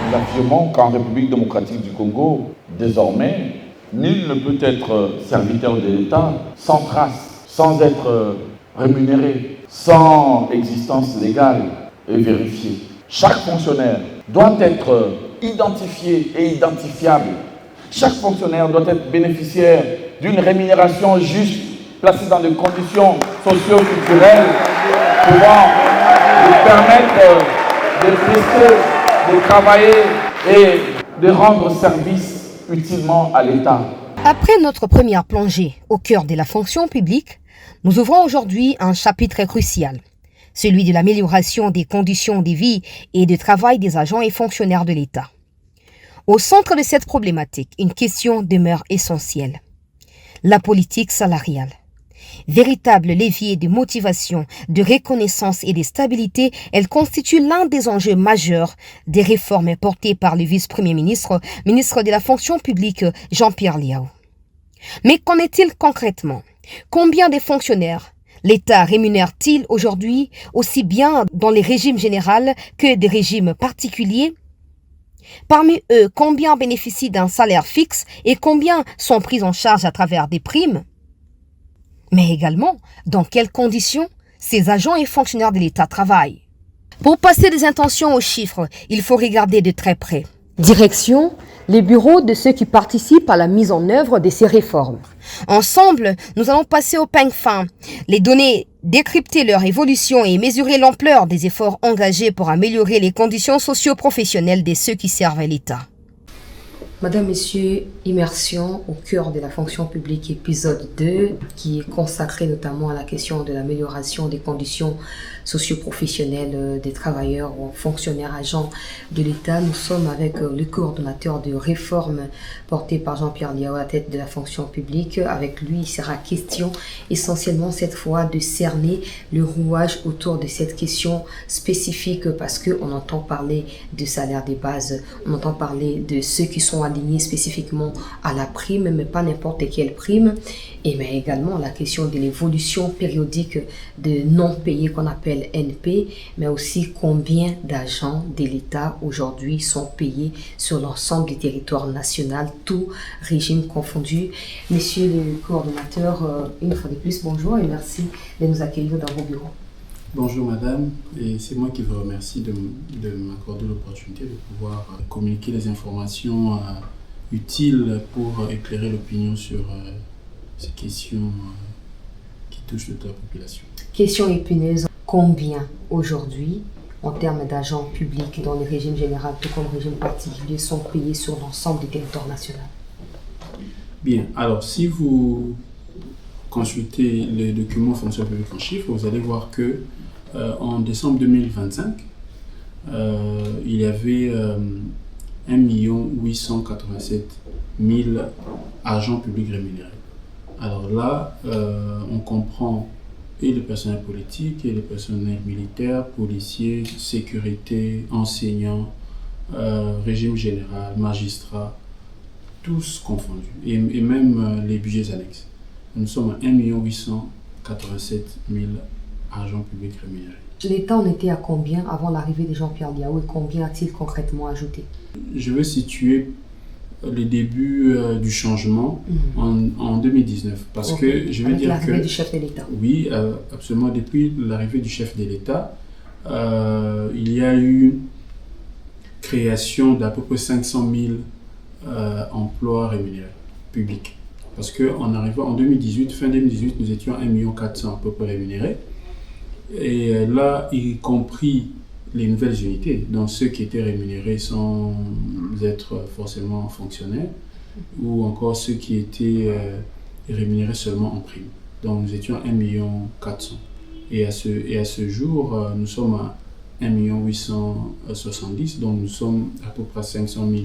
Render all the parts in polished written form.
Nous affirmons qu'en République démocratique du Congo, désormais, nul ne peut être serviteur de l'État sans trace, sans être rémunéré, sans existence légale et vérifiée. Chaque fonctionnaire doit être identifié et identifiable. Chaque fonctionnaire doit être bénéficiaire d'une rémunération juste, placée dans des conditions socio-culturelles pouvant lui permettre de prester, de travailler et de rendre service utilement à l'État. Après notre première plongée au cœur de la fonction publique, nous ouvrons aujourd'hui un chapitre crucial, celui de l'amélioration des conditions de vie et de travail des agents et fonctionnaires de l'État. Au centre de cette problématique, une question demeure essentielle. La politique salariale. Véritable levier de motivation, de reconnaissance et de stabilité, elle constitue l'un des enjeux majeurs des réformes portées par le vice-premier ministre, ministre de la fonction publique, Jean-Pierre Liao. Mais qu'en est-il concrètement? Combien de fonctionnaires l'État rémunère-t-il aujourd'hui, aussi bien dans les régimes généraux que des régimes particuliers? Parmi eux, combien bénéficient d'un salaire fixe et combien sont pris en charge à travers des primes? Mais également, dans quelles conditions ces agents et fonctionnaires de l'État travaillent? Pour passer des intentions aux chiffres, il faut regarder de très près. Direction, les bureaux de ceux qui participent à la mise en œuvre de ces réformes. Ensemble, nous allons passer au peigne fin, les données, décrypter leur évolution et mesurer l'ampleur des efforts engagés pour améliorer les conditions socio-professionnelles de ceux qui servent l'État. Madame, Messieurs, immersion au cœur de la fonction publique, épisode 2, qui est consacré notamment à la question de l'amélioration des conditions socio-professionnelles des travailleurs ou fonctionnaires agents de l'État. Nous sommes avec le coordonnateur de réforme porté par Jean-Pierre Liao à la tête de la fonction publique. Avec lui, il sera question essentiellement cette fois de cerner le rouage autour de cette question spécifique parce qu'on entend parler de salaire des bases, on entend parler de ceux qui sont alignés spécifiquement à la prime, mais pas n'importe quelle prime, et mais également la question de l'évolution périodique de non payés qu'on appelle NP, mais aussi combien d'agents de l'État aujourd'hui sont payés sur l'ensemble du territoire national, tout régime confondu. Messieurs les coordonnateurs, une fois de plus, bonjour et merci de nous accueillir dans vos bureaux. Bonjour madame, et c'est moi qui vous remercie de m'accorder l'opportunité de pouvoir communiquer les informations utiles pour éclairer l'opinion sur ces questions qui touchent toute la population. Question épineuse, combien aujourd'hui, en termes d'agents publics dans le régime général, tout comme le régime particulier, sont payés sur l'ensemble du territoire national? Bien, alors si vous consultez les documents fonction publique en chiffres, vous allez voir que en décembre 2025, il y avait 1 887 000 agents publics rémunérés. Alors là, on comprend et le personnel politique, et le personnel militaire, policiers, sécurité, enseignants, régime général, magistrats, tous confondus, et même les budgets annexes. Nous sommes à 1 887 000 agents publics rémunérés. L'État en était à combien avant l'arrivée de Jean-Pierre Liao et combien a-t-il concrètement ajouté? Je veux situer le début du changement en 2019 parce que je veux avec dire l'arrivée que du chef de l'État. Oui, absolument. Depuis l'arrivée du chef de l'État, il y a eu création d'à peu près 500 000 emplois rémunérés publics. Parce qu'en arrivant en 2018, fin 2018, nous étions 1 400 000 à peu près rémunérés. Et là, y compris les nouvelles unités, donc ceux qui étaient rémunérés sans être forcément fonctionnaires, ou encore ceux qui étaient rémunérés seulement en prime. Donc nous étions 1 400 000. Et à ce jour, nous sommes à 1 870 000, donc nous sommes à peu près 500 000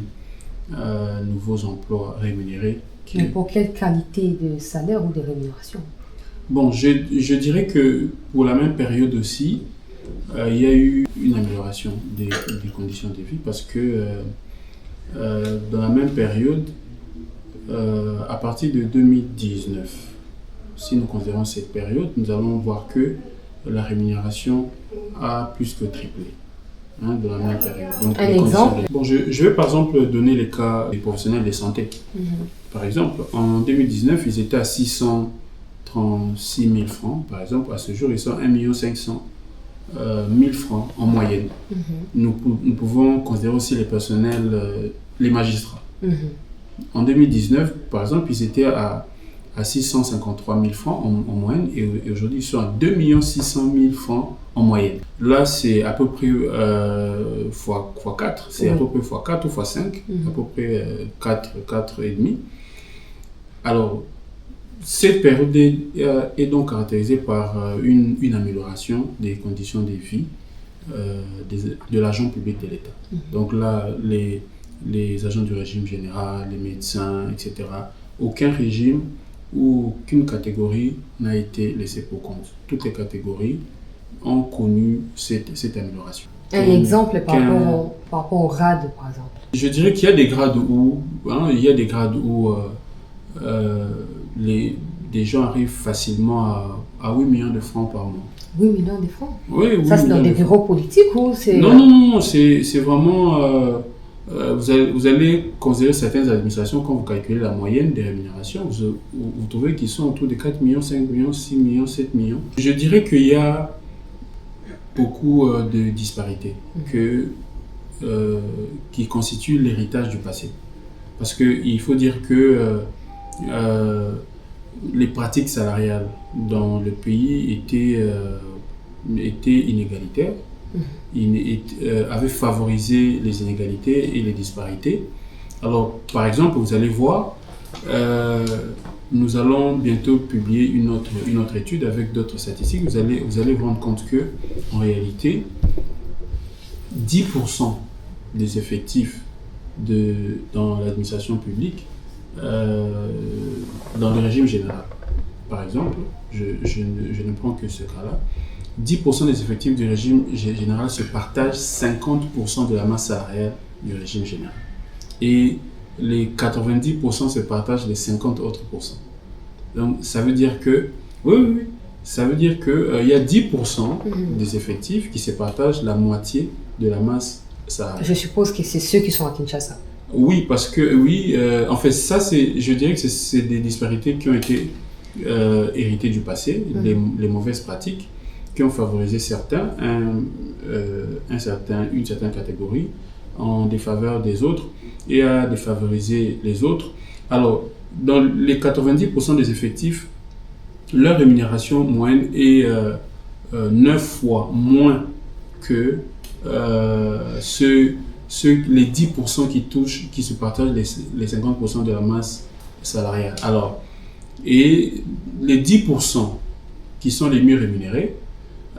nouveaux emplois rémunérés. Mais pour quelle qualité de salaire ou de rémunération? Bon, je dirais que pour la même période aussi, il y a eu une amélioration des conditions de vie parce que dans la même période, à partir de 2019, si nous considérons cette période, nous allons voir que la rémunération a plus que triplé. de la même période. Donc, un exemple? Bon, je vais par exemple donner les cas des professionnels de santé. Par exemple, en 2019, ils étaient à 636 000 francs. Par exemple, à ce jour, ils sont à 1 500 000 francs en moyenne. Nous pouvons considérer aussi les personnels, les magistrats. En 2019, par exemple, ils étaient à 653 000 francs en moyenne et aujourd'hui, ils sont à 2 600 000 francs en moyenne. Là, c'est à peu près fois 4, c'est à peu près fois 4 ou fois 5, à peu près 4,5. Alors, cette période est donc caractérisée par une amélioration des conditions de vie de l'agent public de l'État. Donc là, les agents du régime général, les médecins, etc., aucun régime ou aucune catégorie n'a été laissée pour compte. Toutes les catégories ont connu cette amélioration. Un exemple par rapport au RAD, par exemple. Je dirais qu'il y a des grades où des gens arrivent facilement à 8 millions de francs par mois. 8 millions de francs? Oui, ça, c'est dans des bureaux politiques ou c'est... Non, c'est vraiment... vous allez considérer certaines administrations, quand vous calculez la moyenne des rémunérations, vous trouvez qu'ils sont autour de 4 millions, 5 millions, 6 millions, 7 millions. Je dirais qu'il y a beaucoup de disparités qui constituent l'héritage du passé. Parce qu'il faut dire que les pratiques salariales dans le pays étaient inégalitaires, avaient favorisé les inégalités et les disparités. Alors, par exemple, vous allez voir, nous allons bientôt publier une autre étude avec d'autres statistiques. Vous allez vous rendre compte que, en réalité, 10% des effectifs dans l'administration publique, dans le régime général, par exemple, je ne prends que ce cas-là, 10% des effectifs du régime général se partagent 50% de la masse salariale du régime général. Et les 90% se partagent les 50 autres %. Donc, ça veut dire que, ça veut dire qu'il y a 10% des effectifs qui se partagent la moitié de la masse salariale. Je suppose que c'est ceux qui sont à Kinshasa. Oui, parce que, en fait, ça, je dirais que c'est des disparités qui ont été héritées du passé, les mauvaises pratiques qui ont favorisé une certaine catégorie en défaveur des autres et à défavoriser les autres. Alors, dans les 90% des effectifs, leur rémunération moyenne est 9 fois moins que les 10% qui se partagent les 50% de la masse salariale. Alors, et les 10% qui sont les mieux rémunérés,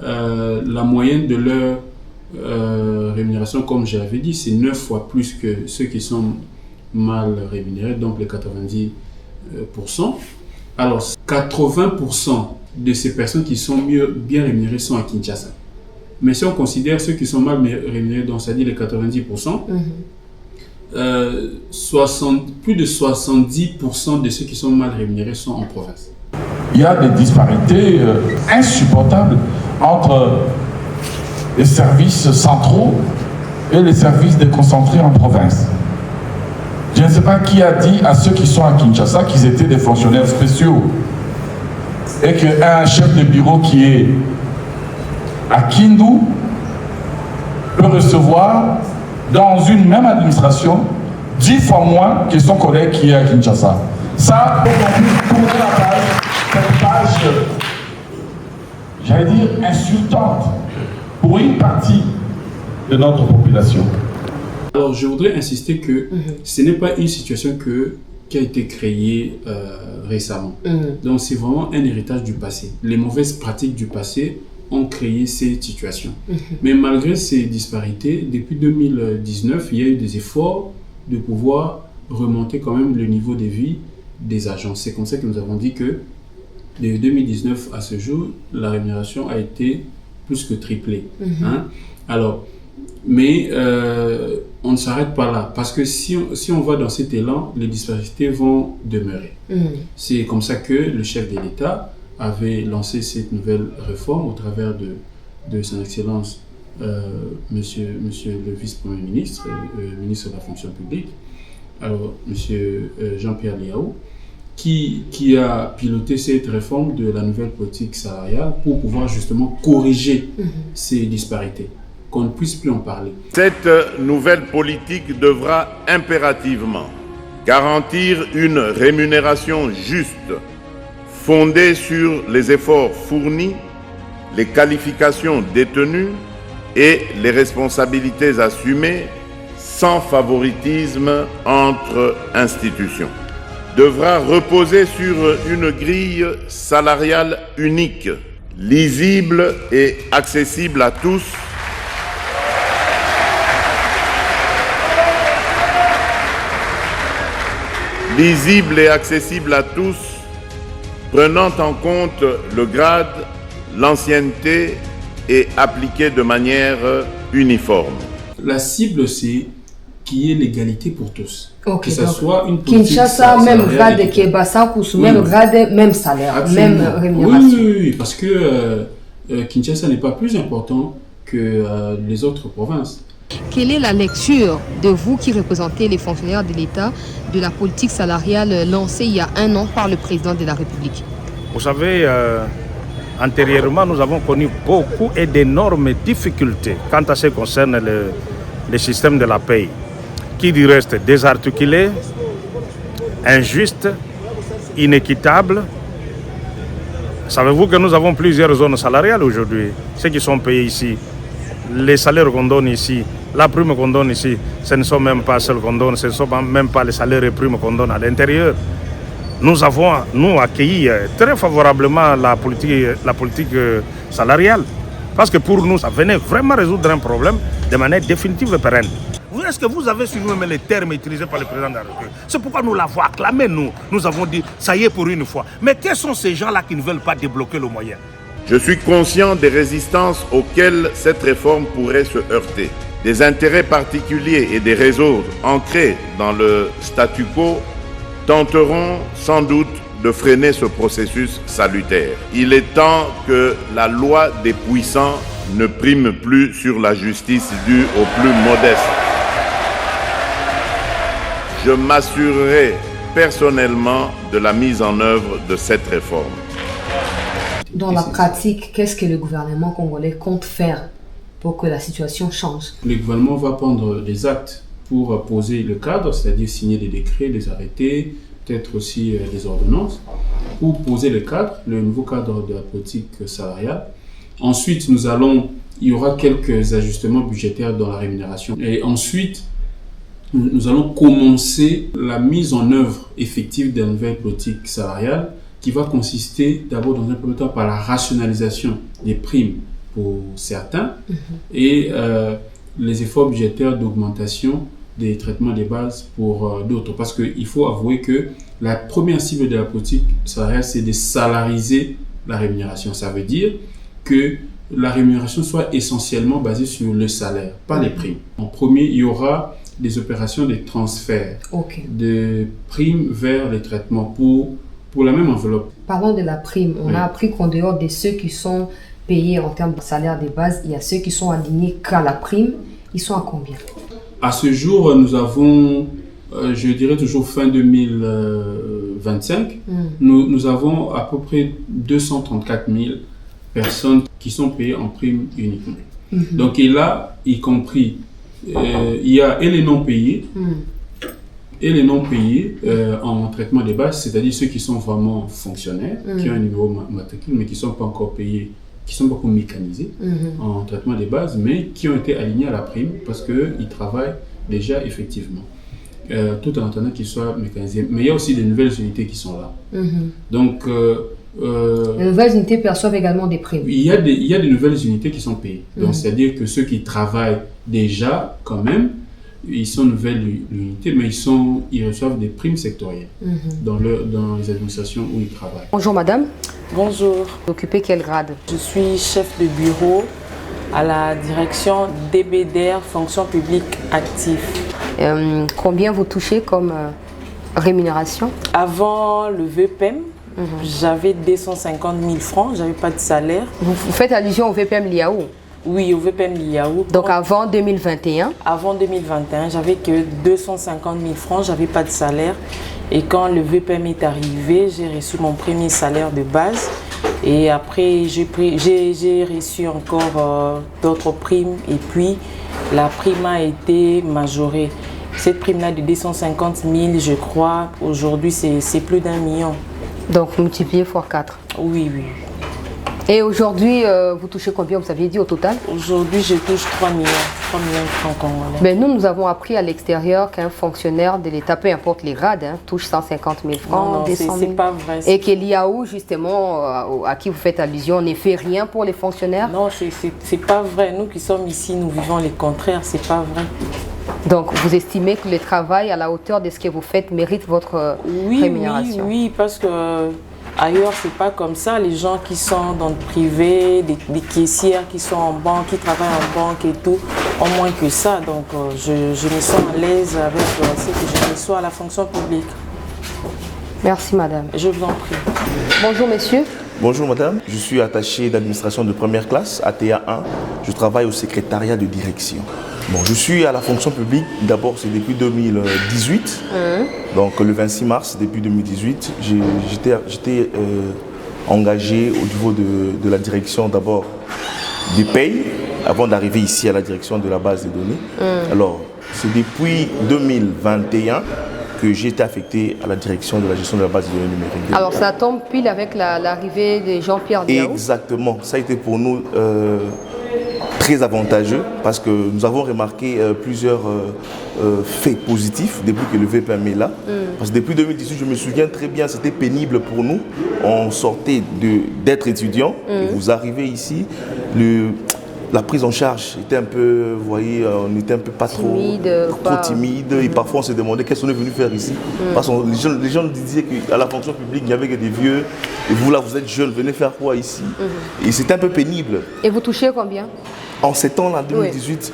la moyenne de leur rémunération, comme je l'avais dit, c'est 9 fois plus que ceux qui sont mal rémunérés, donc les 90%. Alors, 80% de ces personnes qui sont bien rémunérées sont à Kinshasa. Mais si on considère ceux qui sont mal rémunérés, donc c'est-à-dire les 90%, plus de 70% de ceux qui sont mal rémunérés sont en province. Il y a des disparités insupportables entre les services centraux et les services déconcentrés en province. Je ne sais pas qui a dit à ceux qui sont à Kinshasa qu'ils étaient des fonctionnaires spéciaux et qu'un chef de bureau qui est à Kindu peut recevoir dans une même administration 10 fois moins que son collègue qui est à Kinshasa. Ça, tourner la page, cette page, j'allais dire, insultante pour une partie de notre population. Alors, je voudrais insister que ce n'est pas une situation qui a été créée récemment. Donc, c'est vraiment un héritage du passé. Les mauvaises pratiques du passé ont créé ces situations. Mais malgré ces disparités, depuis 2019, il y a eu des efforts de pouvoir remonter quand même le niveau de vie des agents. C'est comme ça que nous avons dit que de 2019 à ce jour, la rémunération a été plus que triplée. Alors, mais on ne s'arrête pas là, parce que si on va dans cet élan, les disparités vont demeurer. C'est comme ça que le chef de l'État avait lancé cette nouvelle réforme au travers de son Excellence monsieur le vice-premier ministre, ministre de la fonction publique, alors monsieur Jean-Pierre Liaou, qui a piloté cette réforme de la nouvelle politique salariale pour pouvoir justement corriger ces disparités, qu'on ne puisse plus en parler. Cette nouvelle politique devra impérativement garantir une rémunération juste, fondée sur les efforts fournis, les qualifications détenues et les responsabilités assumées, sans favoritisme entre institutions. Devra reposer sur une grille salariale unique, lisible et accessible à tous, prenant en compte le grade, l'ancienneté et appliquée de manière uniforme. La cible, c'est qu'il y ait l'égalité pour tous. Okay, que ce soit une politique Kinshasa, même grade que Bassakous, même grade, même salaire, absolument. même rémunération. Oui, parce que Kinshasa n'est pas plus important que les autres provinces. Quelle est la lecture de vous qui représentez les fonctionnaires de l'État de la politique salariale lancée il y a 1 an par le président de la République? Vous savez, antérieurement, nous avons connu beaucoup et d'énormes difficultés quant à ce qui concerne le système de la paye, qui du reste désarticulé, injuste, inéquitable. Savez-vous que nous avons plusieurs zones salariales aujourd'hui? Ceux qui sont payés ici, les salaires qu'on donne ici, la prime qu'on donne ici, ce ne sont même pas celles qu'on donne, ce ne sont même pas les salaires et primes qu'on donne à l'intérieur. Nous avons, accueilli très favorablement la politique salariale, parce que pour nous, ça venait vraiment résoudre un problème de manière définitive et pérenne. Est-ce que vous avez suivi même les termes utilisés par le président de la République? C'est pourquoi nous l'avons acclamé, nous avons dit, ça y est pour une fois. Mais quels sont ces gens-là qui ne veulent pas débloquer le moyen? Je suis conscient des résistances auxquelles cette réforme pourrait se heurter. Des intérêts particuliers et des réseaux ancrés dans le statu quo tenteront sans doute de freiner ce processus salutaire. Il est temps que la loi des puissants ne prime plus sur la justice due aux plus modestes. Je m'assurerai personnellement de la mise en œuvre de cette réforme. Dans la pratique, qu'est-ce que le gouvernement congolais compte faire pour que la situation change? Le gouvernement va prendre des actes pour poser le cadre, c'est-à-dire signer des décrets, des arrêtés, peut-être aussi des ordonnances, pour poser le cadre, le nouveau cadre de la politique salariale. Ensuite, il y aura quelques ajustements budgétaires dans la rémunération. Et ensuite, nous allons commencer la mise en œuvre effective de la nouvelle politique salariale, qui va consister d'abord dans un premier temps par la rationalisation des primes pour certains et les efforts budgétaires d'augmentation des traitements des bases pour d'autres. Parce qu'il faut avouer que la première cible de la politique salariale, c'est de salariser la rémunération. Ça veut dire que la rémunération soit essentiellement basée sur le salaire, pas les primes. En premier, il y aura des opérations de transfert de primes vers les traitements pour la même enveloppe. Parlons de la prime. On a appris qu'en dehors de ceux qui sont payés en termes de salaire de base, il y a ceux qui sont alignés qu'à la prime. Ils sont à combien? À ce jour, nous avons, je dirais toujours fin 2025, nous avons à peu près 234 000 personnes qui sont payées en prime uniquement. Donc, et là, y compris, il y a et les non payés, et les non payés en traitement des bases, c'est-à-dire ceux qui sont vraiment fonctionnaires, qui ont un numéro matricule, mais qui ne sont pas encore payés, qui ne sont pas encore mécanisés en traitement des bases, mais qui ont été alignés à la prime parce qu'ils travaillent déjà effectivement, tout en attendant qu'ils soient mécanisés. Mais il y a aussi des nouvelles unités qui sont là. Donc, les nouvelles unités perçoivent également des primes. Il y a des nouvelles unités qui sont payées. Donc, c'est-à-dire que ceux qui travaillent déjà quand même, ils sont nouvelles unités, mais ils reçoivent des primes sectorielles dans les administrations où ils travaillent. Bonjour madame. Bonjour. Vous occupez quel grade? Je suis chef de bureau à la direction DBDR, fonction publique active. Combien vous touchez comme rémunération? Avant le VPM, j'avais 250 000 francs, j'avais pas de salaire. Vous faites allusion au VPM Liaou? Oui, au VPM Liaou. Donc avant 2021? Avant 2021, j'avais que 250 000 francs, j'avais pas de salaire. Et quand le VPM est arrivé, j'ai reçu mon premier salaire de base. Et après, j'ai reçu encore d'autres primes. Et puis, la prime a été majorée. Cette prime-là de 250 000, je crois, aujourd'hui, c'est plus d'1 million. Donc multiplié x 4. Oui, oui. Et aujourd'hui, vous touchez combien, vous aviez dit au total? Aujourd'hui, je touche 3 millions de francs congolais. Ben, nous avons appris à l'extérieur qu'un fonctionnaire de l'État, peu importe les grades, touche 150 000 francs, non, 200 000. C'est pas vrai. Et que l'IAO, justement, à qui vous faites allusion, ne fait rien pour les fonctionnaires? Non, c'est pas vrai. Nous qui sommes ici, nous vivons les contraires, c'est pas vrai. Donc, vous estimez que le travail à la hauteur de ce que vous faites mérite votre rémunération? Oui, parce que ailleurs, c'est pas comme ça. Les gens qui sont dans le privé, des caissières qui sont en banque, qui travaillent en banque et tout, ont moins que ça. Donc, je me sens à l'aise avec ce que je reçois à la fonction publique. Merci, madame. Je vous en prie. Bonjour, monsieur. Bonjour madame, je suis attaché d'administration de première classe, ATA 1. Je travaille au secrétariat de direction. Bon, je suis à la fonction publique, d'abord c'est depuis 2018. Donc le 26 mars, depuis 2018, j'étais engagé au niveau de la direction d'abord des payes, avant d'arriver ici à la direction de la base des données. Alors, c'est depuis 2021 que j'ai été affecté à la direction de la gestion de la base de données numériques. Alors ça tombe pile avec l'arrivée de Jean-Pierre Diaou. Exactement, ça a été pour nous très avantageux parce que nous avons remarqué plusieurs faits positifs depuis que le VPM est là. Parce que depuis 2018, je me souviens très bien, c'était pénible pour nous. On sortait d'être étudiant et vous arrivez ici, la prise en charge était un peu, vous voyez, on était un peu pas trop timide et parfois on se demandait qu'est-ce qu'on est venu faire ici. Parce que les gens nous disaient qu'à la fonction publique, il n'y avait que des vieux et vous là, vous êtes jeunes, venez faire quoi ici? Et c'était un peu pénible. Et vous touchez combien? En ces temps-là, 2018,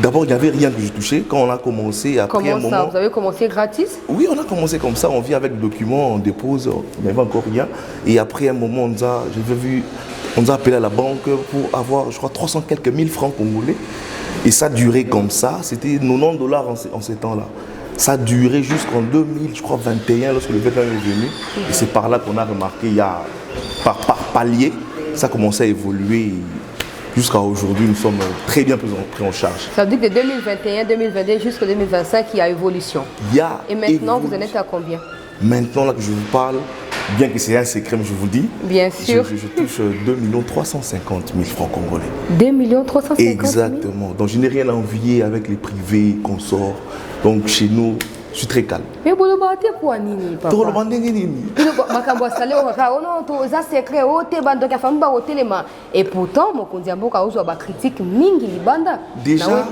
d'abord il n'y avait rien que je touchais. Quand on a commencé, après un moment... Comment ça? Vous avez commencé gratis? Oui, on a commencé comme ça, on vient avec le document, on dépose, il n'y avait encore rien. Et après un moment, on nous a appelé à la banque pour avoir, je crois, 300 quelques mille francs congolais. Et ça durait comme ça, c'était 90 $ en ces temps-là. Ça a duré jusqu'en 2021, lorsque le VPM est venu. Et c'est par là qu'on a remarqué, il y a, par palier, ça a commencé à évoluer. Jusqu'à aujourd'hui, nous sommes très bien pris en charge. Ça veut dire que de 2021, 2022 jusqu'à 2025, il y a évolution. Et maintenant, vous en êtes à combien? Maintenant, là que je vous parle, bien que c'est un secret, mais je vous dis, bien sûr. Je touche 2 350 000 francs congolais. 2 350 000? Exactement. Donc je n'ai rien à envier avec les privés, consorts. Donc chez nous, je suis très calme. Mais vous le battez quoi, Nini, papa? Vous le battez, Nini. Et pourtant, je critique mingi libanda. Déjà,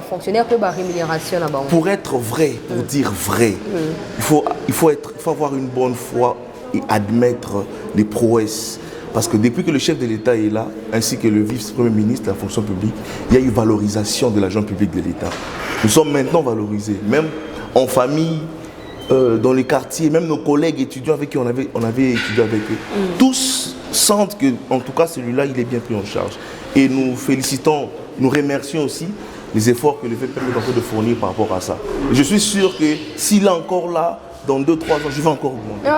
fonctionnaire rémunération là-bas. Pour être vrai, pour dire vrai, il faut avoir une bonne foi et admettre les prouesses. Parce que depuis que le chef de l'État est là, ainsi que le vice-premier ministre de la fonction publique, il y a eu valorisation de l'agent public de l'État. Nous sommes maintenant valorisés, même en famille, dans les quartiers, même nos collègues étudiants avec qui on avait étudié avec eux. Tous sentent que, en tout cas, celui-là, il est bien pris en charge. Et nous félicitons, nous remercions aussi les efforts que le VPM est en train de fournir par rapport à ça. Et je suis sûr que s'il est encore là, dans 2-3 ans, je vais encore augmenter.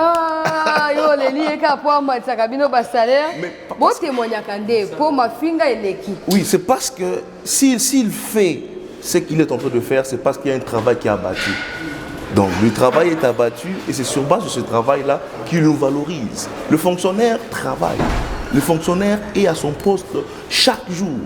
Oui, c'est parce que s'il fait ce qu'il est en train de faire, c'est parce qu'il y a un travail qui est abattu. Donc le travail est abattu et c'est sur base de ce travail-là qu'il nous valorise. Le fonctionnaire travaille. Le fonctionnaire est à son poste chaque jour.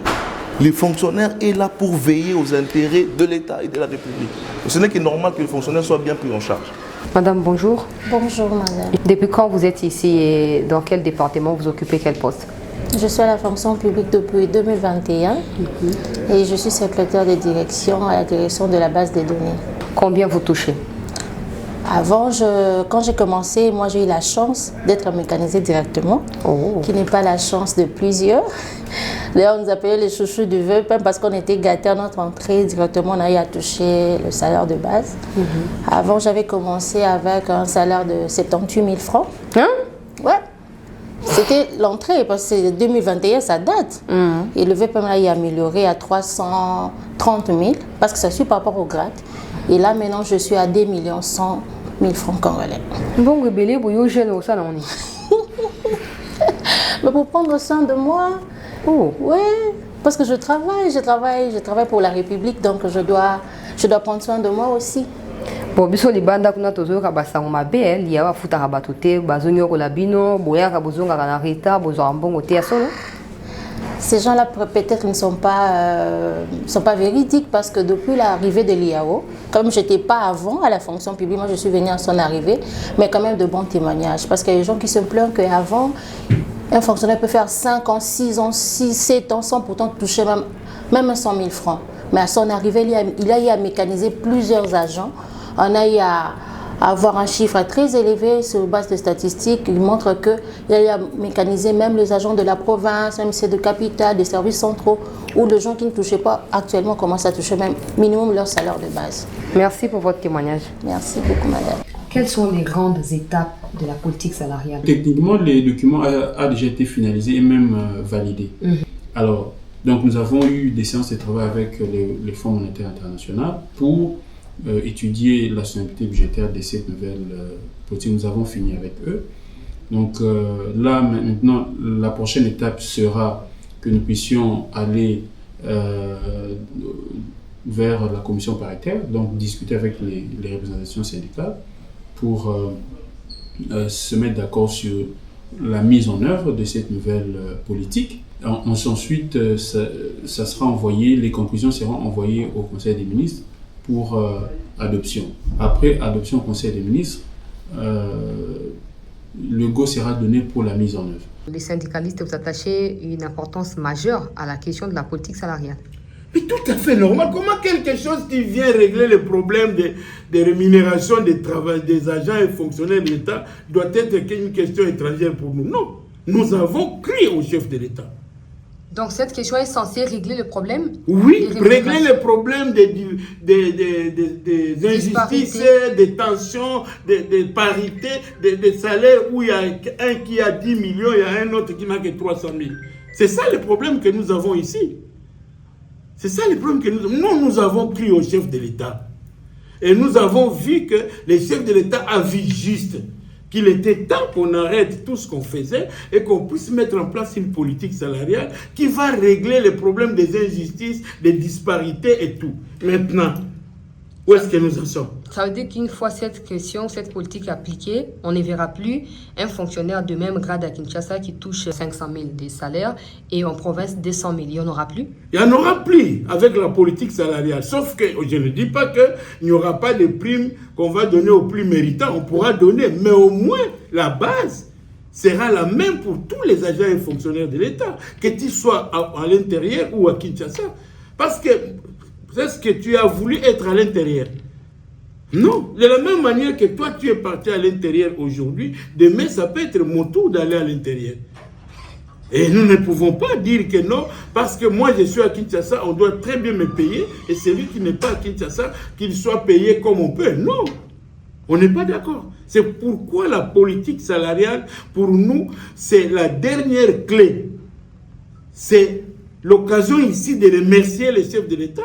Le fonctionnaire est là pour veiller aux intérêts de l'État et de la République. Ce n'est que normal que le fonctionnaire soit bien pris en charge. Madame, bonjour. Bonjour, madame. Depuis quand vous êtes ici et dans quel département vous occupez quel poste? Je suis à la fonction publique depuis 2021 et je suis secrétaire de direction à la direction de la base des données. Combien vous touchez? Avant, quand j'ai commencé, moi j'ai eu la chance d'être mécanisée directement, qui n'est pas la chance de plusieurs. D'ailleurs, on nous appelait les chouchous du VPM parce qu'on était gâtés à notre entrée. Directement, on a eu à toucher le salaire de base. Avant, j'avais commencé avec un salaire de 78 000 francs. Hein? Ouais. C'était l'entrée, parce que c'est 2021, ça date. Et le VPM là, il est amélioré à 330 000, parce que ça suit par rapport au grade. Et là, maintenant, je suis à 2 100 000 francs congolais. Bon, rebelle, vous jeune au salon. Mais pour prendre soin de moi, ouais, parce que je travaille pour la République, donc je dois prendre soin de moi aussi. Bon, biso libanda kuna tozoka basango mabe liya bafutaka bato te bazonyokola bino boyaka bozongaka na reta bozwaka mbongo te ya solo. Ces gens-là peut-être ne sont pas véridiques parce que depuis l'arrivée de l'IAO, comme je n'étais pas avant à la fonction publique, moi je suis venue à son arrivée, mais quand même de bons témoignages. Parce qu'il y a des gens qui se plaignent qu'avant, un fonctionnaire peut faire 5 ans, 6 ans, 6, 7 ans sans pourtant toucher même 100 000 francs. Mais à son arrivée, il a eu à mécaniser plusieurs agents. On a eu à avoir un chiffre très élevé sur base de statistiques. Il montre qu'il a eu à mécaniser même les agents de la province, même ceux de capitale, des services centraux, où les gens qui ne touchaient pas actuellement commencent à toucher même minimum leur salaire de base. Merci pour votre témoignage. Merci beaucoup, madame. Quelles sont les grandes étapes de la politique salariale? Techniquement, les documents ont déjà été finalisés et même validés. Alors, donc nous avons eu des séances de travail avec le Fonds monétaire international pour étudier la souveraineté budgétaire de cette nouvelle politique. Nous avons fini avec eux. Donc là, maintenant, la prochaine étape sera que nous puissions aller vers la commission paritaire, donc discuter avec les représentations syndicales pour se mettre d'accord sur la mise en œuvre de cette nouvelle politique. Ensuite, ça sera envoyé, les conclusions seront envoyées au Conseil des ministres pour adoption. Après adoption au Conseil des ministres, le go sera donné pour la mise en œuvre. Les syndicalistes, vous attachez une importance majeure à la question de la politique salariale. Mais tout à fait normal. Comment quelque chose qui vient régler le problème de rémunération des agents et fonctionnaires de l'État doit être une question étrangère pour nous? Non. Nous avons crié au chef de l'État. Donc cette question est censée régler le problème? Oui, régler le problème des injustices, des tensions, des parités, des salaires où il y a un qui a 10 millions et un autre qui n'a que 300 000. C'est ça le problème que nous avons ici. C'est ça le problème que nous avons crié au chef de l'État. Et nous avons vu que le chef de l'État a vu juste qu'il était temps qu'on arrête tout ce qu'on faisait et qu'on puisse mettre en place une politique salariale qui va régler les problèmes des injustices, des disparités et tout. Maintenant, où est-ce que nous en sommes? Ça veut dire qu'une fois cette question, cette politique appliquée, on ne verra plus un fonctionnaire de même grade à Kinshasa qui touche 500 000 de salaire et en province 200 000. Il n'y en aura plus? Il n'y en aura plus avec la politique salariale. Sauf que je ne dis pas qu'il n'y aura pas de primes qu'on va donner aux plus méritants. On pourra donner, mais au moins la base sera la même pour tous les agents et fonctionnaires de l'État, que tu sois à l'intérieur ou à Kinshasa. Parce que c'est ce que tu as voulu être à l'intérieur. Non, de la même manière que toi tu es parti à l'intérieur aujourd'hui, demain ça peut être mon tour d'aller à l'intérieur. Et nous ne pouvons pas dire que non, parce que moi je suis à Kinshasa, on doit très bien me payer, et celui qui n'est pas à Kinshasa, qu'il soit payé comme on peut. Non, on n'est pas d'accord. C'est pourquoi la politique salariale, pour nous, c'est la dernière clé. C'est l'occasion ici de remercier le chef de l'État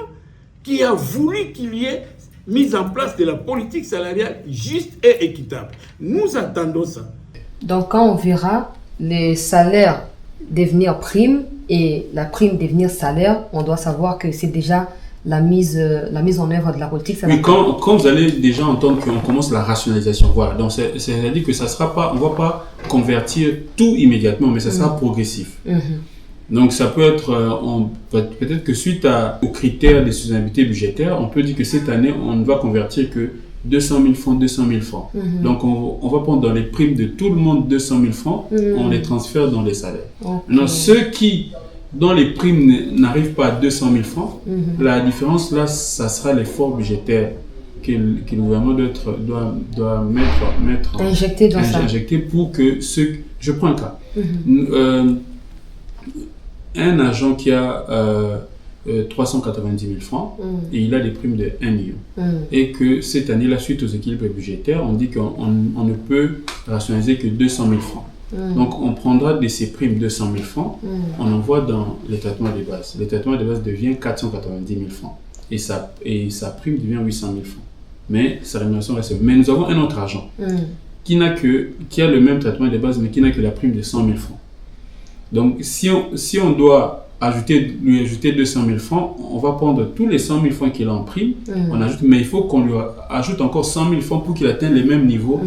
qui a voulu qu'il y ait mise en place de la politique salariale juste et équitable. Nous attendons ça. Donc quand on verra les salaires devenir prime et la prime devenir salaire, on doit savoir que c'est déjà la mise en œuvre de la politique salariale. Mais quand vous allez déjà entendre qu'on commence la rationalisation, voilà, donc c'est-à-dire que ça sera pas, on ne va pas convertir tout immédiatement, mais ça sera progressif. Donc ça peut être, peut-être que suite aux critères de soutenabilité budgétaire, on peut dire que cette année, on ne va convertir que 200 000 francs, 200 000 francs. Donc on va prendre dans les primes de tout le monde 200 000 francs, on les transfère dans les salaires. Maintenant, ceux qui, dans les primes, n'arrivent pas à 200 000 francs, la différence là, ça sera l'effort budgétaire que le gouvernement doit mettre injecté dans ça. Injecté pour que ceux... Je prends un cas. Un agent qui a 390 000 francs et il a des primes de 1 million. Et que cette année, la suite aux équilibres budgétaires, on dit qu'on ne peut rationaliser que 200 000 francs. Donc, on prendra de ces primes 200 000 francs, on envoie dans les traitements de base. Le traitement de base devient 490 000 francs. Et sa prime devient 800 000 francs. Mais sa rémunération reste. Mais nous avons un autre agent qui a le même traitement de base, mais qui n'a que la prime de 100 000 francs. Donc, si on doit lui ajouter 200 000 francs, on va prendre tous les 100 000 francs qu'il a en prime, on ajoute, mais il faut qu'on lui ajoute encore 100 000 francs pour qu'il atteigne les mêmes niveaux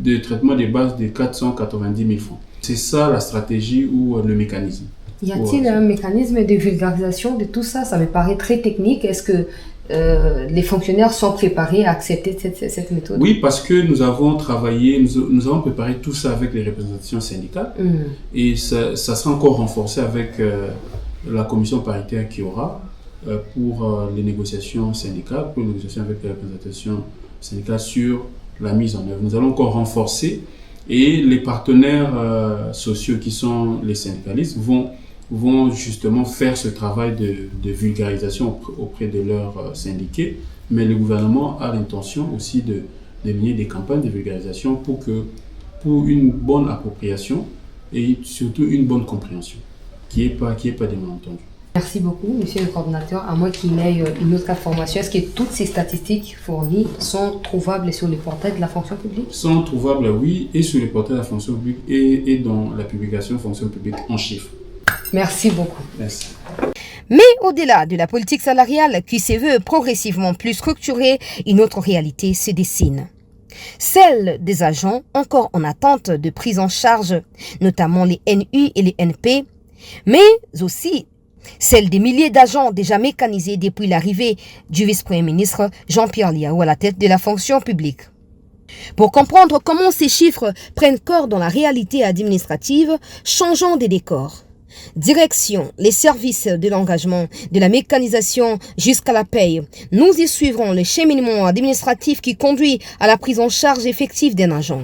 de traitement de base de 490 000 francs. C'est ça la stratégie ou le mécanisme. Y a-t-il un mécanisme de vulgarisation de tout ça? Ça me paraît très technique. Est-ce que les fonctionnaires sont préparés à accepter cette méthode? Oui, parce que nous avons travaillé, nous avons préparé tout ça avec les représentations syndicales et ça sera encore renforcé avec la commission paritaire qui aura pour les négociations syndicales, pour les négociations avec les représentations syndicales sur la mise en œuvre. Nous allons encore renforcer et les partenaires sociaux qui sont les syndicalistes vont justement faire ce travail de vulgarisation auprès de leurs syndiqués, mais le gouvernement a l'intention aussi de mener des campagnes de vulgarisation pour une bonne appropriation et surtout une bonne compréhension, qui est pas des malentendus. Merci beaucoup, monsieur le coordinateur. À moins qu'il ait une autre information, est-ce que toutes ces statistiques fournies sont trouvables sur le portail de la fonction publique? Sont trouvables, oui, et sur le portail de la fonction publique et dans la publication fonction publique en chiffres. Merci beaucoup. Merci. Mais au-delà de la politique salariale qui se veut progressivement plus structurée, une autre réalité se dessine. Celle des agents encore en attente de prise en charge, notamment les NU et les NP, mais aussi celle des milliers d'agents déjà mécanisés depuis l'arrivée du vice-premier ministre Jean-Pierre Liaou à la tête de la fonction publique. Pour comprendre comment ces chiffres prennent corps dans la réalité administrative, changeons des décors. Direction les services de l'engagement, de la mécanisation jusqu'à la paye. Nous y suivrons le cheminement administratif qui conduit à la prise en charge effective d'un agent.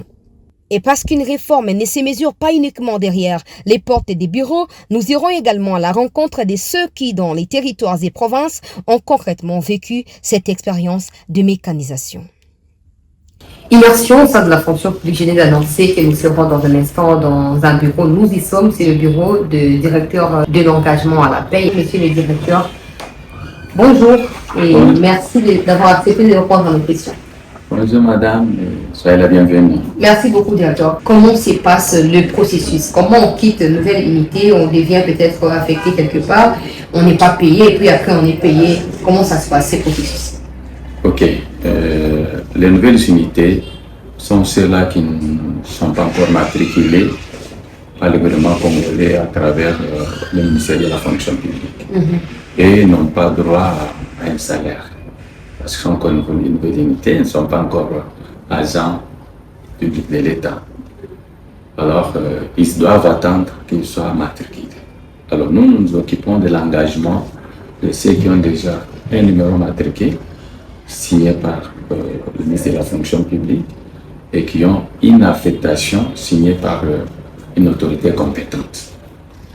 Et parce qu'une réforme ne se mesure pas uniquement derrière les portes des bureaux, nous irons également à la rencontre de ceux qui, dans les territoires et provinces, ont concrètement vécu cette expérience de mécanisation. Immersion au sein de la fonction publique. Je viens d'annoncer que nous serons dans un instant dans un bureau. Nous y sommes, c'est le bureau du directeur de l'engagement à la paye. Monsieur le directeur, bonjour et merci d'avoir accepté de répondre à nos questions. Bonjour madame, soyez la bienvenue. Merci beaucoup directeur. Comment se passe le processus? Comment on quitte une nouvelle unité, on devient peut-être affecté quelque part, on n'est pas payé et puis après on est payé? Comment ça se passe ce processus? Ok, les nouvelles unités sont ceux-là qui ne sont pas encore matriculés par le gouvernement congolais à travers le ministère de la fonction publique et n'ont pas droit à un salaire. Parce qu'ils sont encore une nouvelle unité, ils ne sont pas encore agents publics de l'État. Alors, ils doivent attendre qu'ils soient matriculés. Alors, nous nous occupons de l'engagement de ceux qui ont déjà un numéro matriculé signé par le ministère de la fonction publique et qui ont une affectation signée par une autorité compétente.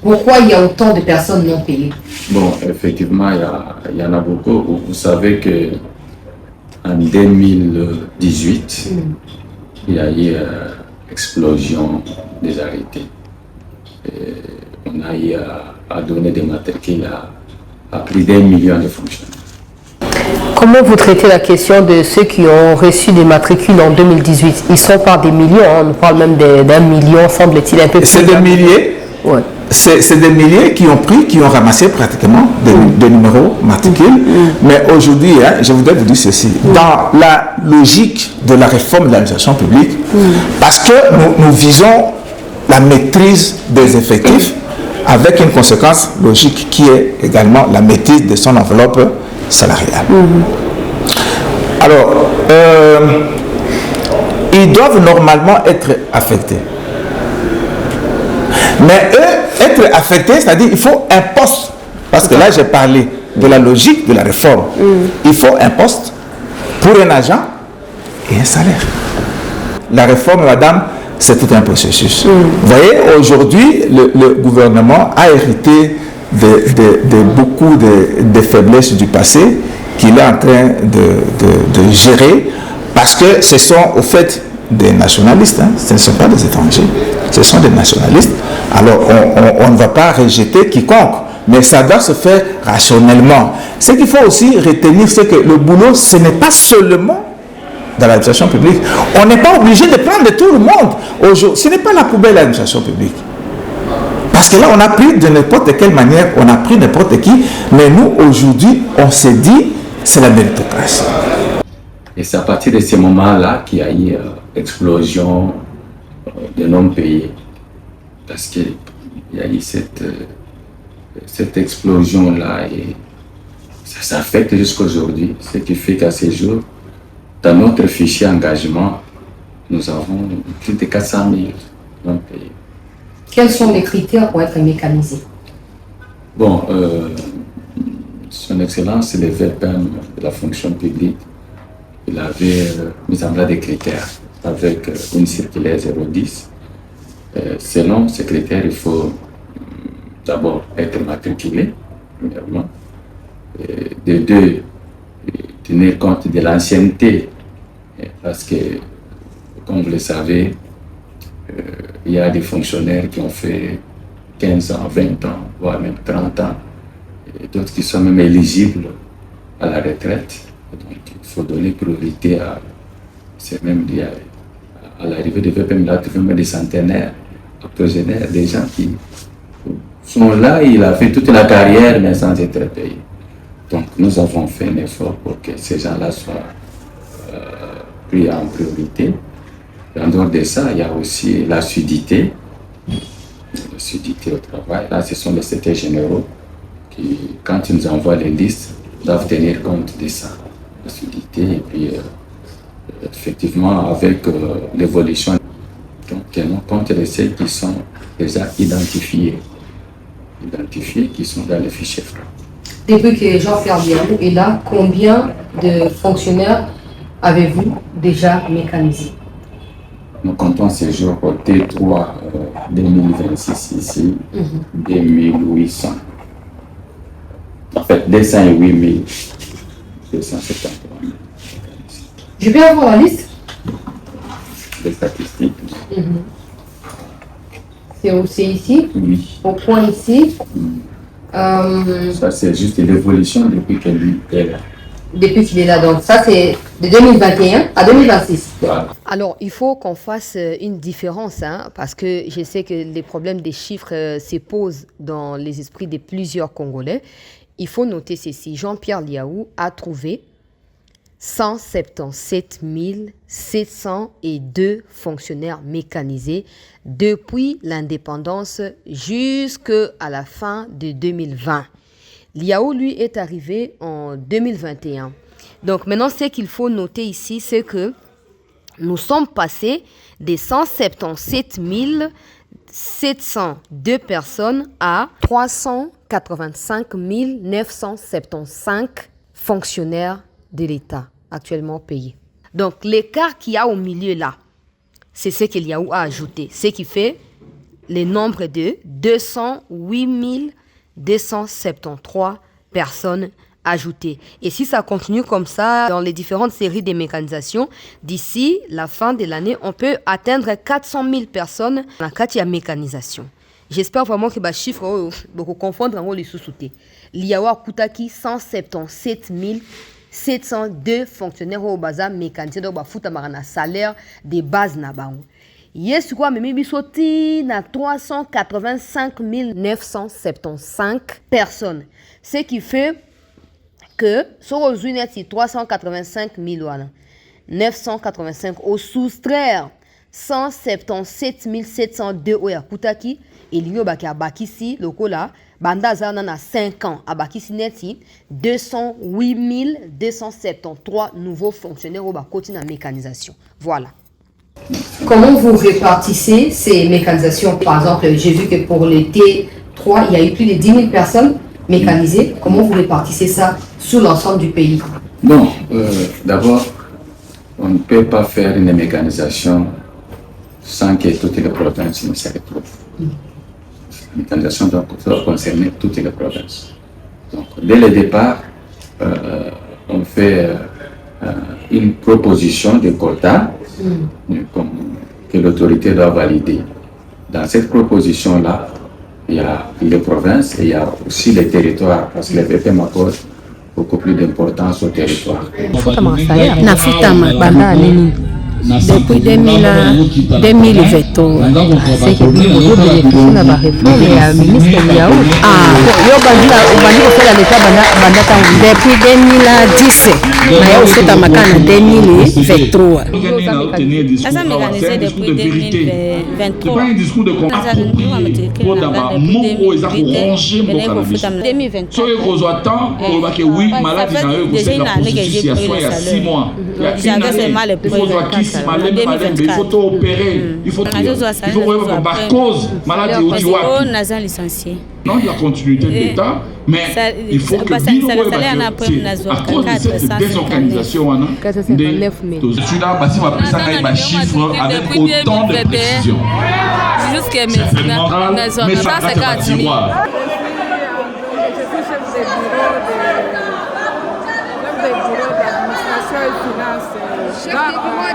Pourquoi il y a autant de personnes non payées? Bon, effectivement, il y en a beaucoup. Vous savez que en 2018, il y a eu explosion des arrêtés. Et on a eu à donner des matricules à plus d'1 million de fonctionnaires. Comment vous traitez la question de ceux qui ont reçu des matricules en 2018? Ils sont par des millions, on parle même d'1 million, semble-t-il un peu plus. C'est des milliers. Ouais. C'est des milliers qui ont ramassé pratiquement des numéros matricules. Mais aujourd'hui, je voudrais vous dire ceci. Dans la logique de la réforme de l'administration publique, parce que nous visons la maîtrise des effectifs avec une conséquence logique qui est également la maîtrise de son enveloppe salariale. Alors, ils doivent normalement être affectés. Mais eux, être affectés, c'est-à-dire il faut un poste. Parce que là, j'ai parlé de la logique de la réforme. Il faut un poste pour un agent et un salaire. La réforme, madame, c'est tout un processus. Vous voyez, aujourd'hui, le gouvernement a hérité de beaucoup de faiblesses du passé qu'il est en train de gérer parce que ce sont au fait des nationalistes, hein. Ce ne sont pas des étrangers, ce sont des nationalistes. Alors on ne va pas rejeter quiconque, mais ça doit se faire rationnellement. Ce qu'il faut aussi retenir, c'est que le boulot, ce n'est pas seulement dans l'administration publique. On n'est pas obligé de prendre tout le monde. Aujourd'hui, ce n'est pas la poubelle l'administration publique. Parce que là, on a pris de n'importe quelle manière, on a pris n'importe qui, mais nous, aujourd'hui, on s'est dit, c'est la méritocratie. Et c'est à partir de ces moments-là qu'il y a eu l'explosion de non payés. Parce qu'il y a eu cette explosion-là et ça s'affecte jusqu'à aujourd'hui. Ce qui fait qu'à ces jours, dans notre fichier engagement, nous avons plus de 400 000 non payés. Quels sont les critères pour être mécanisé? Bon, son Excellence, le VPM de la fonction publique, il avait mis en place des critères avec une circulaire 010. Selon ces critères, il faut d'abord être matriculé, premièrement. De deux, tenir compte de l'ancienneté, parce que, comme vous le savez, il y a des fonctionnaires qui ont fait 15 ans, 20 ans, voire même 30 ans, et d'autres qui sont même éligibles à la retraite. Donc, il faut donner priorité à, c'est même lié à l'arrivée de VPM, là, des centenaires, octogénaires, des gens qui sont là, il a fait toute la carrière, mais sans être payé. Donc, nous avons fait un effort pour que ces gens-là soient pris en priorité. En dehors de ça, il y a aussi l'assiduité au travail. Là, ce sont les secrétaires généraux qui, quand ils nous envoient les listes, doivent tenir compte de ça, l'assiduité. Et puis, effectivement, avec l'évolution, donc, tenons compte de ceux qui sont déjà identifiés, qui sont dans le fichier franc. Depuis que Jean-Pierre Liaou est là, combien de fonctionnaires avez-vous déjà mécanisés? Nous comptons ces jours au T3 2026 ici, 2800. En fait, 208 273 000. Je peux avoir la liste? Des statistiques. C'est ici? Oui. Au point ici? Ça, c'est juste l'évolution depuis que lui est là. Depuis qu'il est là, donc ça c'est de 2021 à 2026. Voilà. Alors il faut qu'on fasse une différence, hein, parce que je sais que les problèmes des chiffres se posent dans les esprits de plusieurs Congolais. Il faut noter ceci, Jean-Pierre Liaou a trouvé 177 702 fonctionnaires mécanisés depuis l'indépendance jusqu'à la fin de 2020. Liaou, lui, est arrivé en 2021. Donc maintenant, ce qu'il faut noter ici, c'est que nous sommes passés des 177 702 personnes à 385 975 fonctionnaires de l'État actuellement payés. Donc l'écart qu'il y a au milieu là, c'est ce que Liaou a ajouté, ce qui fait le nombre de 208 273 personnes ajoutées. Et si ça continue comme ça dans les différentes séries de mécanisation, d'ici la fin de l'année, on peut atteindre 400 000 personnes dans la mécanisation. J'espère vraiment que les chiffres vont confondre en les sous-soutés. Liaou a coûté 177 702 fonctionnaires au bazar mécanisés donc bafuta marana salaire de base na bango. Yes quoi mais bisoti na 385 975 personnes. Ce qui fait que sur aux unités 385 000 985 au soustraire 177 702 oya kutaki et l'union baki abakisi lokola bandaza na 5 ans abakisi neti 208 273 nouveaux fonctionnaires au bakoti na mécanisation. Voilà. Comment vous répartissez ces mécanisations? Par exemple, j'ai vu que pour le T3, il y a eu plus de 10 000 personnes mécanisées. Comment vous répartissez ça sur l'ensemble du pays? Bon, d'abord, on ne peut pas faire une mécanisation sans que toutes les provinces ne se retrouvent. La mécanisation doit concerner toutes les provinces. Donc, dès le départ, on fait une proposition de quota que l'autorité doit valider. Dans cette proposition-là, il y a les provinces et il y a aussi les territoires, parce que les VPM accordent beaucoup plus d'importance aux territoires. Depuis 2020, c'est que nous bénéficions de la réforme et la ministre Liaou. Depuis 2010, nous avons fait un macan en 2023. Ça s'est mécanisé depuis 2023. C'est pas un discours de il faut tout opérer, il faut voir par cause maladie où tu vois. Non, de la continuité de l'État, mais il faut que à cause de cette désorganisation, je suis là, je vais ma chiffre avec autant de précision. Jusqu'à maintenant, mais ça c'est quand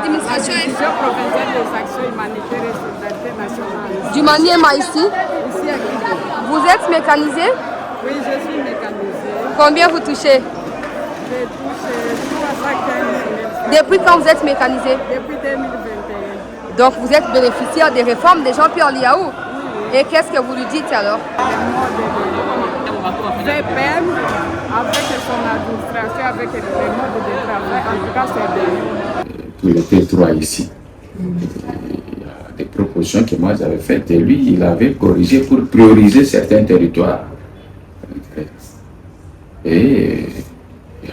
Administration et provinciale des actions humanitaires et solidarité nationale. Du Maniema ici? Ici à Guinée. Vous êtes mécanisé? Oui, je suis mécanisé. Combien vous touchez? Je touche 315 000. Depuis quand vous êtes mécanisé? Depuis 2021. Donc vous êtes bénéficiaire des réformes de Jean-Pierre Liaou? Oui. Et qu'est-ce que vous lui dites alors? VPM, avec son administration, avec les modes de travail, en tout cas c'est bien. Pour le territoire ici, il y a des propositions que moi j'avais faites et lui il avait corrigé pour prioriser certains territoires. Et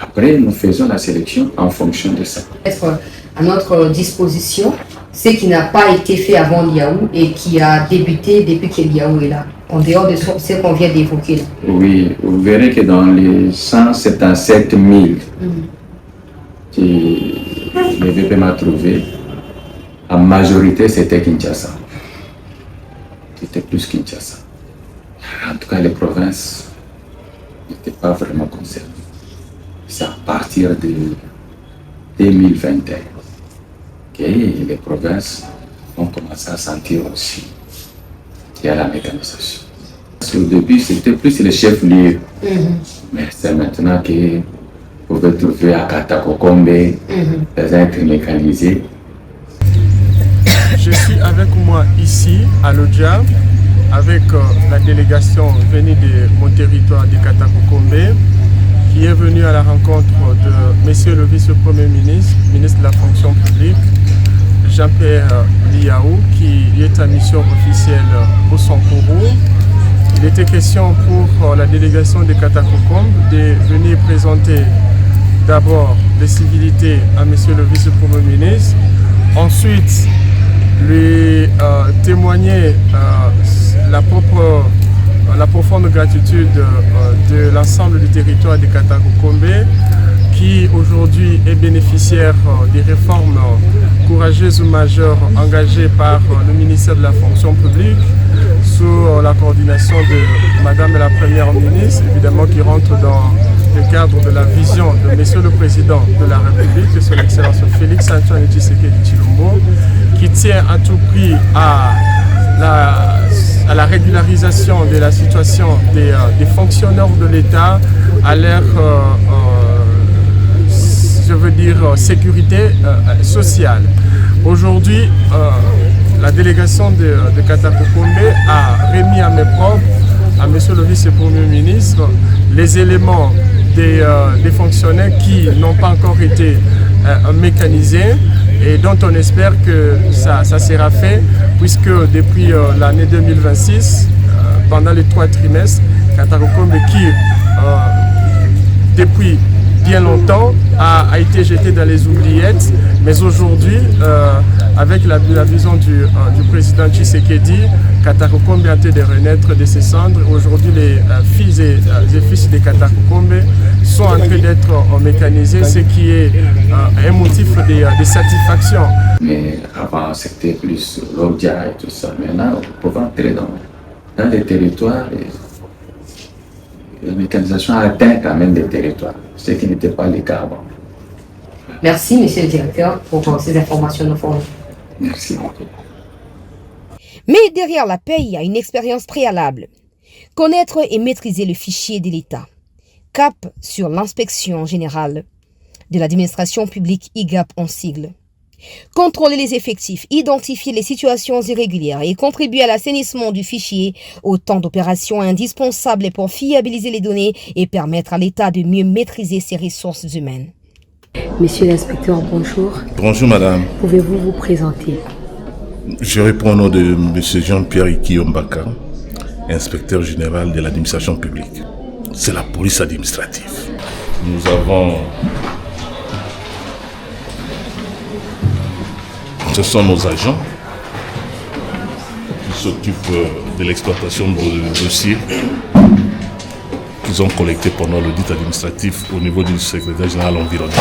après nous faisons la sélection en fonction de ça. Être à notre disposition ce qui n'a pas été fait avant Liaou et qui a débuté depuis que Liaou est là, en dehors de ce qu'on vient d'évoquer. Oui, vous verrez que dans les 177 000 que le VPM a trouvé, en majorité c'était Kinshasa. C'était plus Kinshasa. En tout cas, les provinces n'étaient pas vraiment concernées. C'est à partir de 2021 que les provinces ont commencé à sentir aussi qu'il y a la mécanisation. Au début, c'était plus les chefs-lieux. Mais c'est maintenant que vous pouvez trouver à Katakokombe, les êtres mécanisés. Je suis avec moi ici, à Lodja, avec la délégation venue de mon territoire de Katakokombe, qui est venue à la rencontre de Monsieur le vice-premier ministre, ministre de la fonction publique, Jean-Pierre Liaou, qui est en mission officielle au Sankourou. Il était question pour la délégation de Katakokombe de venir présenter d'abord les civilités à Monsieur le vice-premier ministre, ensuite lui témoigner la profonde gratitude de l'ensemble du territoire de Katakokombe, qui aujourd'hui est bénéficiaire des réformes courageuses ou majeures engagées par le ministère de la fonction publique sous la coordination de Madame la Première ministre, évidemment qui rentre dans le cadre de la vision de Monsieur le Président de la République, son Excellence Félix Antoine Tshisekedi Tshilombo, qui tient à tout prix à la régularisation de la situation des fonctionnaires de l'État, à leur je veux dire sécurité sociale. Aujourd'hui, la délégation de Katakokombe a remis à mes propres, à Monsieur le vice-premier ministre, les éléments des fonctionnaires qui n'ont pas encore été mécanisés et dont on espère que ça sera fait, puisque depuis l'année 2026, pendant les 3 trimestres, Katakokombe qui depuis bien longtemps a été jeté dans les oubliettes, mais aujourd'hui, avec la vision du président Tshisekedi, Katakokombe a été de renaître de ses cendres. Aujourd'hui, les filles et fils de Katakokombe sont en train d'être mécanisés, ce qui est un motif de satisfaction. Mais avant, c'était plus l'Odja et tout ça. Maintenant, on peut entrer dans les territoires. Et la mécanisation a atteint quand même des territoires, ce qui n'était pas le cas avant. Merci, monsieur le directeur, pour ces informations nous fournies. Merci. Mais derrière la paie, il y a une expérience préalable. Connaître et maîtriser le fichier de l'État. Cap sur l'inspection générale de l'administration publique IGAP en sigle. Contrôler les effectifs, identifier les situations irrégulières et contribuer à l'assainissement du fichier, autant d'opérations indispensables pour fiabiliser les données et permettre à l'État de mieux maîtriser ses ressources humaines. Monsieur l'inspecteur, bonjour. Bonjour madame. Pouvez-vous vous présenter? Je réponds au nom de M. Jean-Pierre Ikiombaka, inspecteur général de l'administration publique. C'est la police administrative. Nous avons... Ce sont nos agents qui s'occupent de l'exploitation de dossiers qu'ils ont collectés pendant l'audit administratif au niveau du secrétaire général de l'environnement.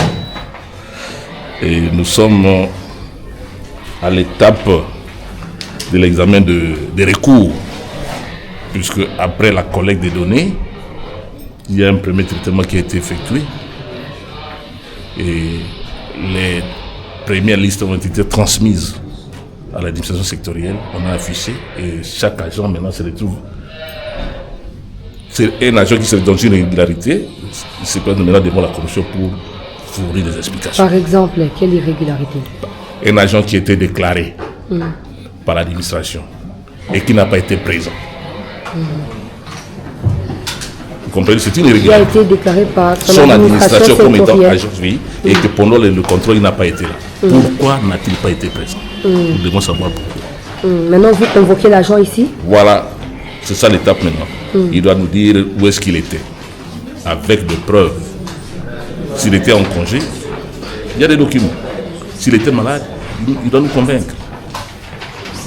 Et nous sommes à l'étape de l'examen des recours, puisque après la collecte des données, il y a un premier traitement qui a été effectué et les premières listes ont été transmises à l'administration sectorielle, on a affiché et chaque agent maintenant se retrouve. C'est un agent qui se retrouve dans une irrégularité, il se présente maintenant devant la commission pour fournir des explications. Par exemple, quelle irrégularité? Un agent qui était déclaré par l'administration et qui n'a pas été présent. Vous comprenez, c'est une irrégularité. Il a été déclaré par son administration comme étant agent, oui, et que pendant le contrôle, il n'a pas été là. Pourquoi n'a-t-il pas été présent? Nous devons savoir pourquoi. Maintenant, vous convoquez l'agent ici? Voilà, c'est ça l'étape maintenant. Il doit nous dire où est-ce qu'il était, avec des preuves. S'il était en congé, il y a des documents. S'il était malade, il doit nous convaincre.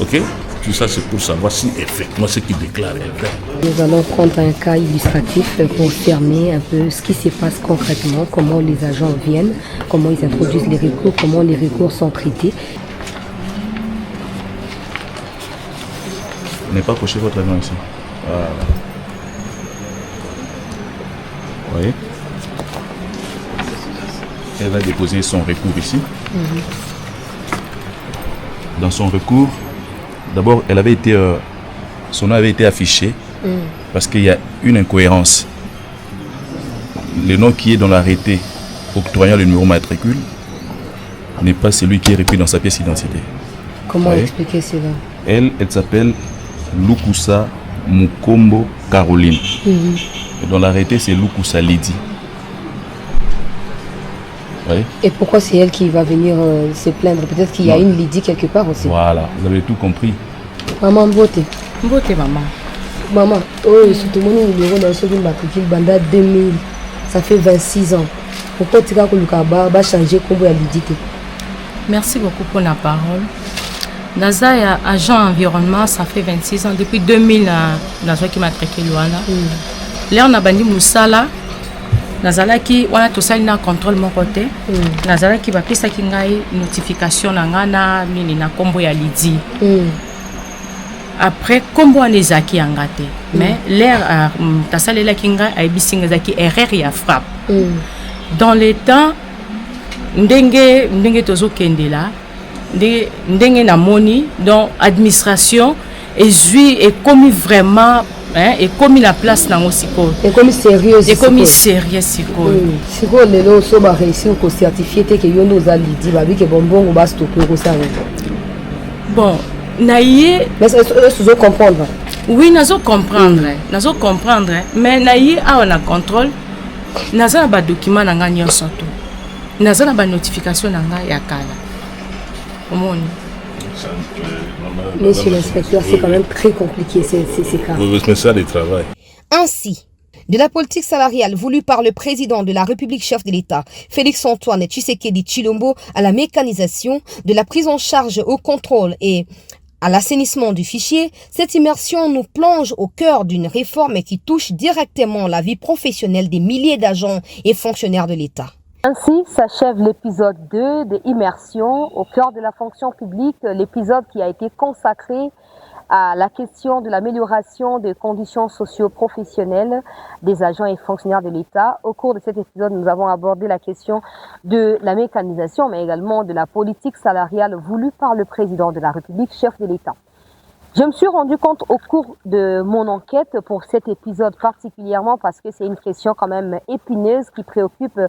Ok? Tout ça, c'est pour savoir si effectivement ce qu'il déclare est vrai. Nous allons prendre un cas illustratif pour fermer un peu ce qui se passe concrètement, comment les agents viennent, comment ils introduisent les recours, comment les recours sont traités. Vous n'avez pas coché votre avion ici. Voilà. Vous voyez? Elle va déposer son recours ici. Dans son recours, d'abord, son nom avait été affiché parce qu'il y a une incohérence. Le nom qui est dans l'arrêté octroyant le numéro matricule n'est pas celui qui est repris dans sa pièce d'identité. Comment expliquer cela? Elle s'appelle Lukusa Mukombo Caroline. Et dans l'arrêté, c'est Lukusa Lydie. Oui. Et pourquoi c'est elle qui va venir se plaindre? Peut-être qu'il y a une Lydie quelque part aussi. Voilà, vous avez tout compris. Maman Mbote. Mbote, maman. Maman, surtout mon numéro dans ce matricule Banda 2000. Ça fait 26 ans. Pourquoi tu as changé comme Lydie? Merci beaucoup pour la parole. Naza est agent environnement, ça fait 26 ans. Depuis 2000, Naza qui m'a traqué Luana. Là, on a bandi Moussala. Nazala qui on a tout ça na contrôle mon côté. Nazala qui va pisa ki ngai notification na ngana mini na kombo ya Lydie. Après kombo anezaki angate. Mais l'air tasalela ki ngai a bisinga zaki erreur ya frappe. Dans les temps ndenge tozo kendela ndenge na moni donc administration et commis vraiment et comme la place dans aussi et comme sérieux siko si ko lelo so ba réussir ko certifier que yo nous a Lydie ba bi que bonbon ba stopper ko ça bon naïe mais est-ce comprendre oui nazo comprendre mais naïe a on a contrôle naza ba document na ngani yosoto naza na ba notification na nga ya kala omoni. Monsieur l'inspecteur, c'est quand même très compliqué ces cas. Oui, mais ça, du travail. Ainsi, de la politique salariale voulue par le président de la République chef de l'État, Félix-Antoine Tshisekedi Tshilombo, à la mécanisation, de la prise en charge au contrôle et à l'assainissement du fichier, cette immersion nous plonge au cœur d'une réforme qui touche directement la vie professionnelle des milliers d'agents et fonctionnaires de l'État. Ainsi s'achève l'épisode 2 de Immersion au cœur de la fonction publique, l'épisode qui a été consacré à la question de l'amélioration des conditions socio-professionnelles des agents et fonctionnaires de l'État. Au cours de cet épisode, nous avons abordé la question de la mécanisation, mais également de la politique salariale voulue par le président de la République, chef de l'État. Je me suis rendu compte au cours de mon enquête pour cet épisode particulièrement parce que c'est une question quand même épineuse qui préoccupe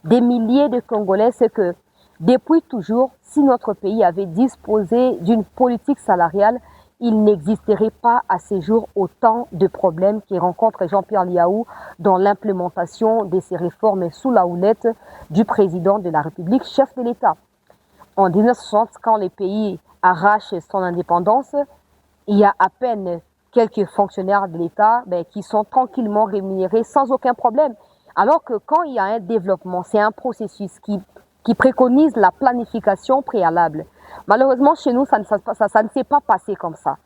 des milliers de Congolais, c'est que depuis toujours, si notre pays avait disposé d'une politique salariale, il n'existerait pas à ces jours autant de problèmes qui rencontre Jean-Pierre Liaou dans l'implémentation de ces réformes sous la houlette du président de la République, chef de l'État. En 1960, quand les pays arrachent son indépendance, il y a à peine quelques fonctionnaires de l'État qui sont tranquillement rémunérés sans aucun problème. Alors que quand il y a un développement, c'est un processus qui préconise la planification préalable. Malheureusement, chez nous, ça ne s'est pas passé comme ça.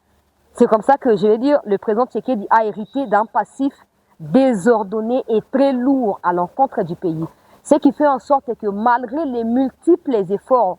C'est comme ça que, je vais dire, le président Tshisekedi a hérité d'un passif désordonné et très lourd à l'encontre du pays. Ce qui fait en sorte que malgré les multiples efforts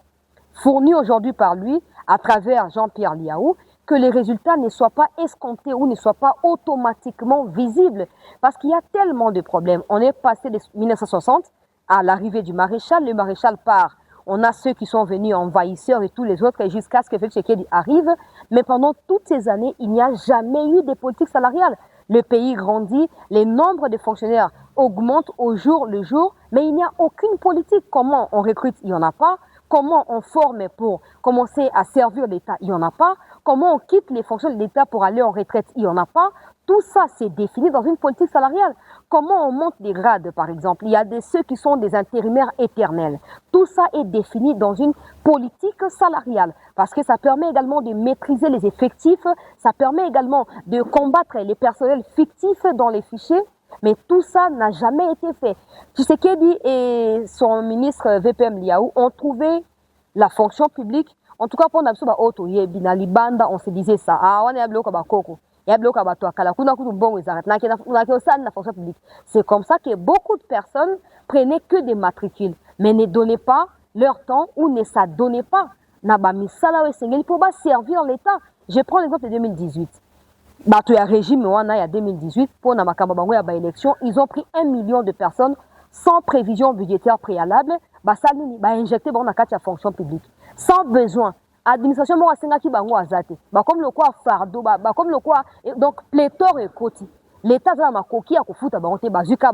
fournis aujourd'hui par lui, à travers Jean-Pierre Liaou, que les résultats ne soient pas escomptés ou ne soient pas automatiquement visibles. Parce qu'il y a tellement de problèmes. On est passé de 1960 à l'arrivée du maréchal. Le maréchal part. On a ceux qui sont venus envahisseurs et tous les autres jusqu'à ce que Félix Tshisekedi arrive. Mais pendant toutes ces années, il n'y a jamais eu de politique salariale. Le pays grandit, les nombres de fonctionnaires augmentent au jour le jour, mais il n'y a aucune politique. Comment on recrute? Il n'y en a pas. Comment on forme pour commencer à servir l'État? Il n'y en a pas. Comment on quitte les fonctions de l'État pour aller en retraite? Il n'y en a pas. Tout ça, c'est défini dans une politique salariale. Comment on monte des grades, par exemple? Il y a ceux qui sont des intérimaires éternels. Tout ça est défini dans une politique salariale parce que ça permet également de maîtriser les effectifs, ça permet également de combattre les personnels fictifs dans les fichiers. Mais tout ça n'a jamais été fait. Tshisekedi et son ministre VPM Liaou ont trouvé la fonction publique. En tout cas, pour on se disait ça. Ah, on est à bloquer Bakoko. C'est comme ça que beaucoup de personnes prenaient que des matricules, mais ne donnaient pas leur temps ou ne s'adonnaient pas. Pour servir l'État. Je prends l'exemple de 2018. Il y a régime en 2018 pour la élection, ils ont pris 1 million de personnes sans prévision budgétaire préalable, injecté dans la fonction publique, sans besoin. Administration comme le quoi fardeau, comme le quoi donc pléthore et côté. L'État a ma coquille à foutre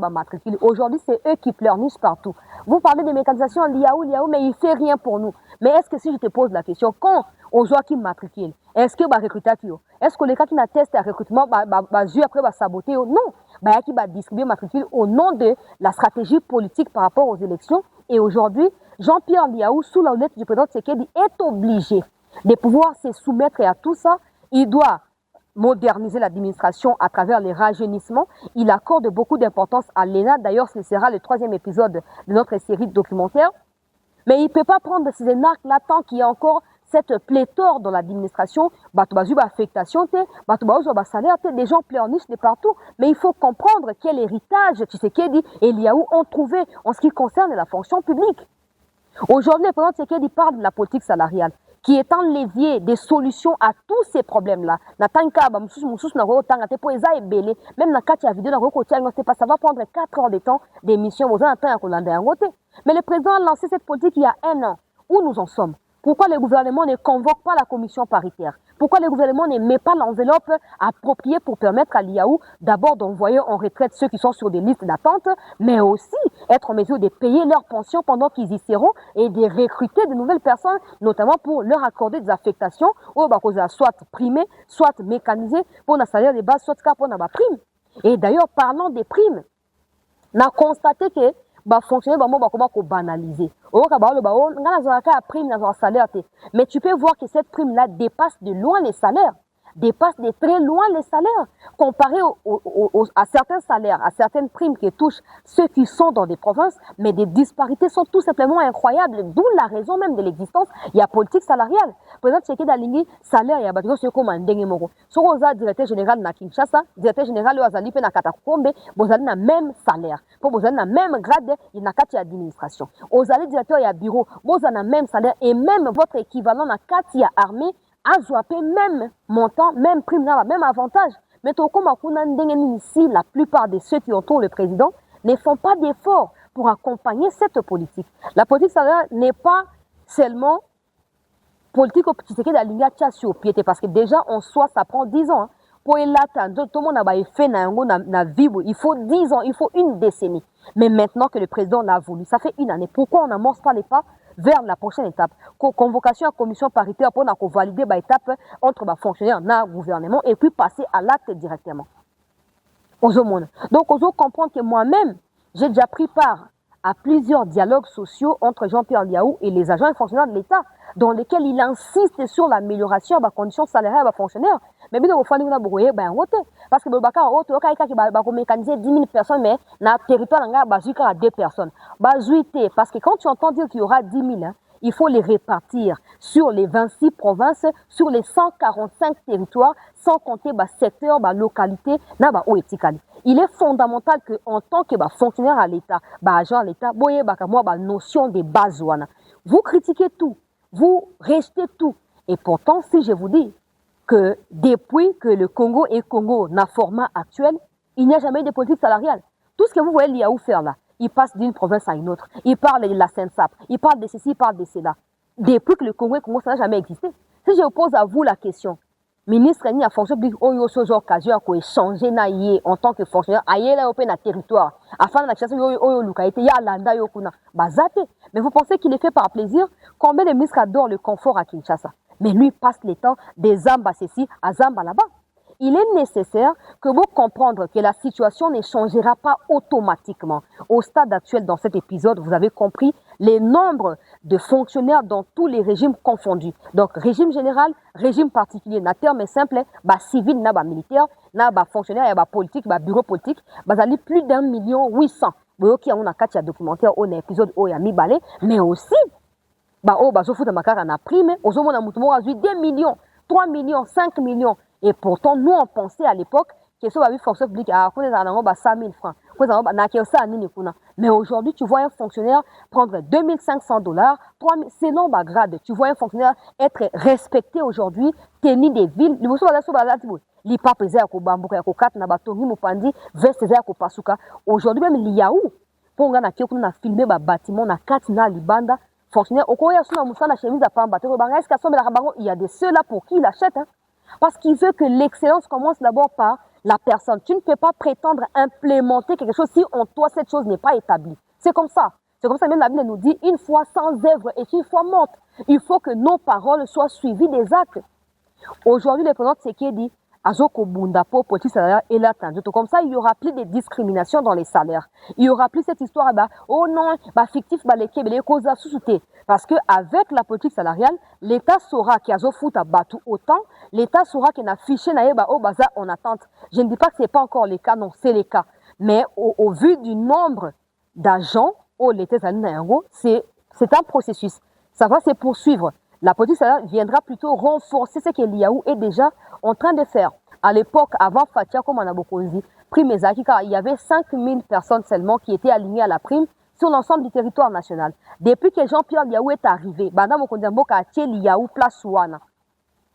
matricule. Aujourd'hui, c'est eux qui pleurnichent partout. Vous parlez de mécanisation Liaou, mais il fait rien pour nous. Mais est-ce que si je te pose la question, quand on voit qui matricule, est-ce que recruter est-ce que les cas qui n'attestent à recrutement après va saboter? Non. Qui va distribuer matricule au nom de la stratégie politique par rapport aux élections. Et aujourd'hui, Jean-Pierre Liaou, sous la houlette du président Tshisekedi, est obligé de pouvoir se soumettre à tout ça. Il doit moderniser l'administration à travers les rajeunissements. Il accorde beaucoup d'importance à l'ENA. D'ailleurs, ce sera le 3e épisode de notre série de documentaires. Mais il ne peut pas prendre ces énarques-là tant qu'il y a encore cette pléthore dans l'administration. Affectation, salaire, des gens pleurnichent de partout. Mais il faut comprendre quel héritage Tshisekedi et Liaou ont trouvé en ce qui concerne la fonction publique. Aujourd'hui, le président Tshisekedi parle de la politique salariale, qui est un levier des solutions à tous ces problèmes-là. Même la vidéo, ça va prendre 4 heures de temps d'émission. Mais le président a lancé cette politique il y a 1 an. Où nous en sommes? Pourquoi le gouvernement ne convoque pas la commission paritaire? Pourquoi le gouvernement ne met pas l'enveloppe appropriée pour permettre à l'IAU d'abord d'envoyer en retraite ceux qui sont sur des listes d'attente, mais aussi être en mesure de payer leurs pensions pendant qu'ils y seront et de recruter de nouvelles personnes, notamment pour leur accorder des affectations, soit primées, soit mécanisées, pour un salaire de base, soit pour une prime. Et d'ailleurs, parlant des primes, on a constaté que fonctionner comment banaliser. Mais tu peux voir que cette prime-là dépasse de loin les salaires, dépasse de très loin les salaires, comparé à certains salaires, à certaines primes qui touchent ceux qui sont dans des provinces, mais des disparités sont tout simplement incroyables, d'où la raison même de l'existence. Il y a politique salariale. Par exemple, c'est que dans l'Ingi, salaire, il y a des choses comme un dengue. Si vous avez directeur général na Kinshasa, directeur général à Zali na Katakombe, vous avez le même salaire. Pour vous avez le même grade, il y a une administration. Vous avez directeur et bureau, vous avez le même salaire et même votre équivalent na Katia armée azwape même montant, même prime, même avantage. Mais ici, la plupart de ceux qui entourent le président ne font pas d'efforts pour accompagner cette politique. La politique salariale n'est pas seulement politique au petit secret sur pied, parce que déjà en soi ça prend 10 ans. Pour l'atteindre, tout le monde a fait na vie, il faut 10 ans, il faut une décennie. Mais maintenant que le président l'a voulu, ça fait une année. Pourquoi on n'amorce pas les pas vers la prochaine étape? Convocation à commission paritaire pour valider l'étape entre les fonctionnaires et le gouvernement et puis passer à l'acte directement. Donc, on doit comprendre que moi-même, j'ai déjà pris part à plusieurs dialogues sociaux entre Jean-Pierre Liaou et les agents et fonctionnaires de l'État, dans lesquels il insiste sur l'amélioration des conditions salariales des fonctionnaires. Mais bien, il faut parce que le mécaniser 10 000 personnes, mais dans le territoire, il y a 2 personnes. Parce que quand tu entends dire qu'il y aura 10 000, il faut les répartir sur les 26 provinces, sur les 145 territoires, sans compter les secteurs, les localités, il est fondamental qu'en tant que fonctionnaire à l'État, agent à l'État, vous ayez une notion de base. Vous critiquez tout, vous rejetez tout. Et pourtant, si je vous dis que depuis que le Congo est Congo dans le format actuel, il n'y a jamais eu de politique salariale. Tout ce que vous voyez Liaou faire là, il passe d'une province à une autre. Il parle de la SENSAP, il parle de ceci, il parle de cela. Depuis que le Congo est Congo, ça n'a jamais existé. Si je pose à vous la question, ministre ni a fonction publique oyo so occasion ko échanger na yé en tant que fonctionnaire ayé là open na territoire afin na chance oyo lukaité ya landa yo kuna bazate. Mais vous pensez qu'il est fait par plaisir? Combien de ministres adorent le confort à Kinshasa, mais lui passe le temps des Zamba ceci à Zamba là-bas. Il est nécessaire que vous compreniez que la situation ne changera pas automatiquement. Au stade actuel, dans cet épisode, vous avez compris les nombres de fonctionnaires dans tous les régimes confondus. Donc, régime général, régime particulier. Na terme simple, civil, na militaire, na fonctionnaire, na politique, bureau politique, ali plus d'1,8 million. Vous qui on a 4 documentaires, on a épisode où il y a mis balai, mais aussi, na prime, aux hommes on a 2 millions, 3 millions, 5 millions. Et pourtant, nous, on pensait à l'époque que ce avait fonction publique à 5 000 francs. Mais aujourd'hui, tu vois un fonctionnaire prendre $2 500, 3 000, c'est non grade. Tu vois un fonctionnaire être respecté aujourd'hui, tenir des villes. Aujourd'hui, même Liaou, pour on a filmé un bâtiment, na Katina Libanda, fonctionnaire, il y a des ceux-là pour qui il achète. Parce qu'il veut que l'excellence commence d'abord par la personne. Tu ne peux pas prétendre implémenter quelque chose si en toi cette chose n'est pas établie. C'est comme ça. C'est comme ça même la Bible nous dit, une fois sans œuvre est une fois morte. Il faut que nos paroles soient suivies des actes. Aujourd'hui, le président Tshisekedi dit, Azoko Bundapo, politique salariale et l'atteinte. Comme ça, il y aura plus de discrimination dans les salaires. Il y aura plus cette histoire, oh non, fictif, les causes à sous-souter. Parce que avec la politique salariale, l'État saura qu'il y a foot à battu autant, l'État saura qu'il y a affiché au bazar en attente. Je ne dis pas que ce n'est pas encore le cas, non, c'est le cas. Mais au vu du nombre d'agents, c'est un processus. Ça va se poursuivre. La politique salariale viendra plutôt renforcer ce que Liaou est déjà en train de faire. À l'époque, avant Fatia, comme on a beaucoup dit, prime Ezaki, il y avait 5 000 personnes seulement qui étaient alignées à la prime sur l'ensemble du territoire national. Depuis que Jean-Pierre Liaou est arrivé, Liaou place Ouana.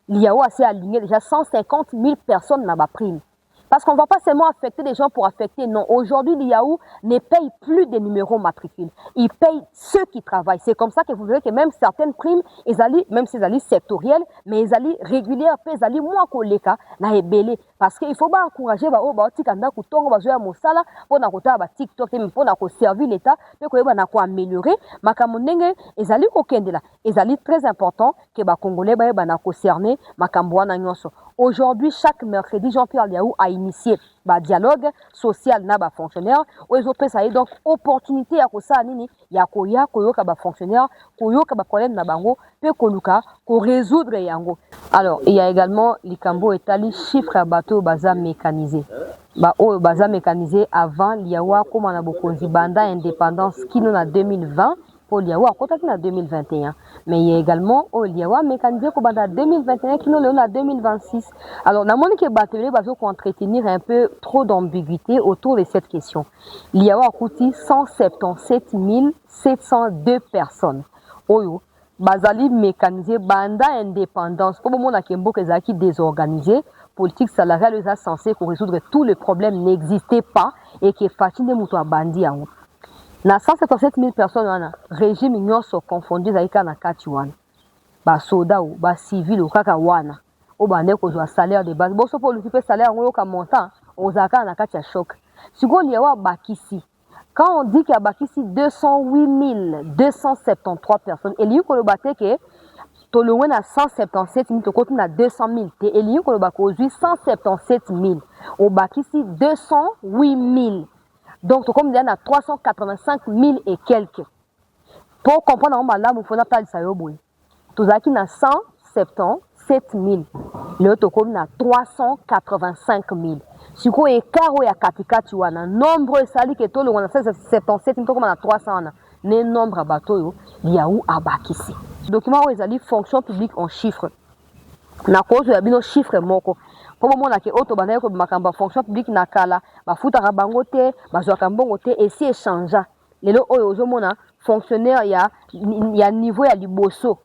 Liaou a s'est aligné déjà 150 000 personnes dans la prime. Parce qu'on ne va pas seulement affecter des gens pour affecter, non. Aujourd'hui, l'IAU ne paye plus des numéros matricules. Il paye ceux qui travaillent. C'est comme ça que vous verrez que même certaines primes, même si elles sont sectorielles, mais elles sont régulières, elles sont moins que les cas, parce qu'il faut encourager les gens à TikTok, pour servir l'État, pour améliorer. Elles sont très important que les Congolais soient concernés. Aujourd'hui, chaque mercredi, Jean-Pierre Liaou a initié un dialogue social na ba fonctionnaire où ils ont payé donc opportunité à ko ça nini ya koya koyoka ba fonctionnaire koyoka ba problème na bango pe koluka ko résoudre yango. Alors il y a également likambo etali chiffre à bateau baza mécanisé baza mécanisé avant liawa comme on a beaucoup dit banda indépendance qui nous en 2020 pour liawa contacté en 2021. Mais il y a également Liawa mécanisé pour 2021 qui nous en 2026. Alors, dans mon équipe batterie, il faut entretenir un peu trop d'ambiguïté autour de cette question. Liawa a coûté 177 702 personnes. Oyo, bazali mécanisé banda indépendance pour le monde à Kembo qui désorganisé politique salariale est censée pour résoudre tous les problèmes n'existait pas et qui est facile de mouton bandi en na 177 000 personnes wana régime union sont confondus avec na kati wana ba soda ou ba civil ou kaka wana o bande ko jo salaire de base boso pour occuper salaire ngo ka montant ozaka na kati ya choc sigoli ya wa bakisi. Quand on dit qu'il y a ici 208 273 personnes, et il y a que tout le monde a 177 000, tout le monde a 200 000. Et il y a 177 000. Au bac ici 208 000. Donc, tout comme il y a 385 000 et quelques. Pour comprendre, on va là, il faut pas ça. Tout ça qui a 177 000. Le tout comme il y a 385 000. Si vous avez un katika tu as nombre sali que tout le monde a 77 000 comme on a 300 ne nombre à bateau il y a où à bakisi document où ils fonction publique en chiffres na cause ya bino chiffre moko pour moment na ke auto banaye ko makamba fonction publique na kala ba futa bango te ba zwa kambongo te et si échangeant lelo oyo ozomona fonctionnaire ya niveau ya liboso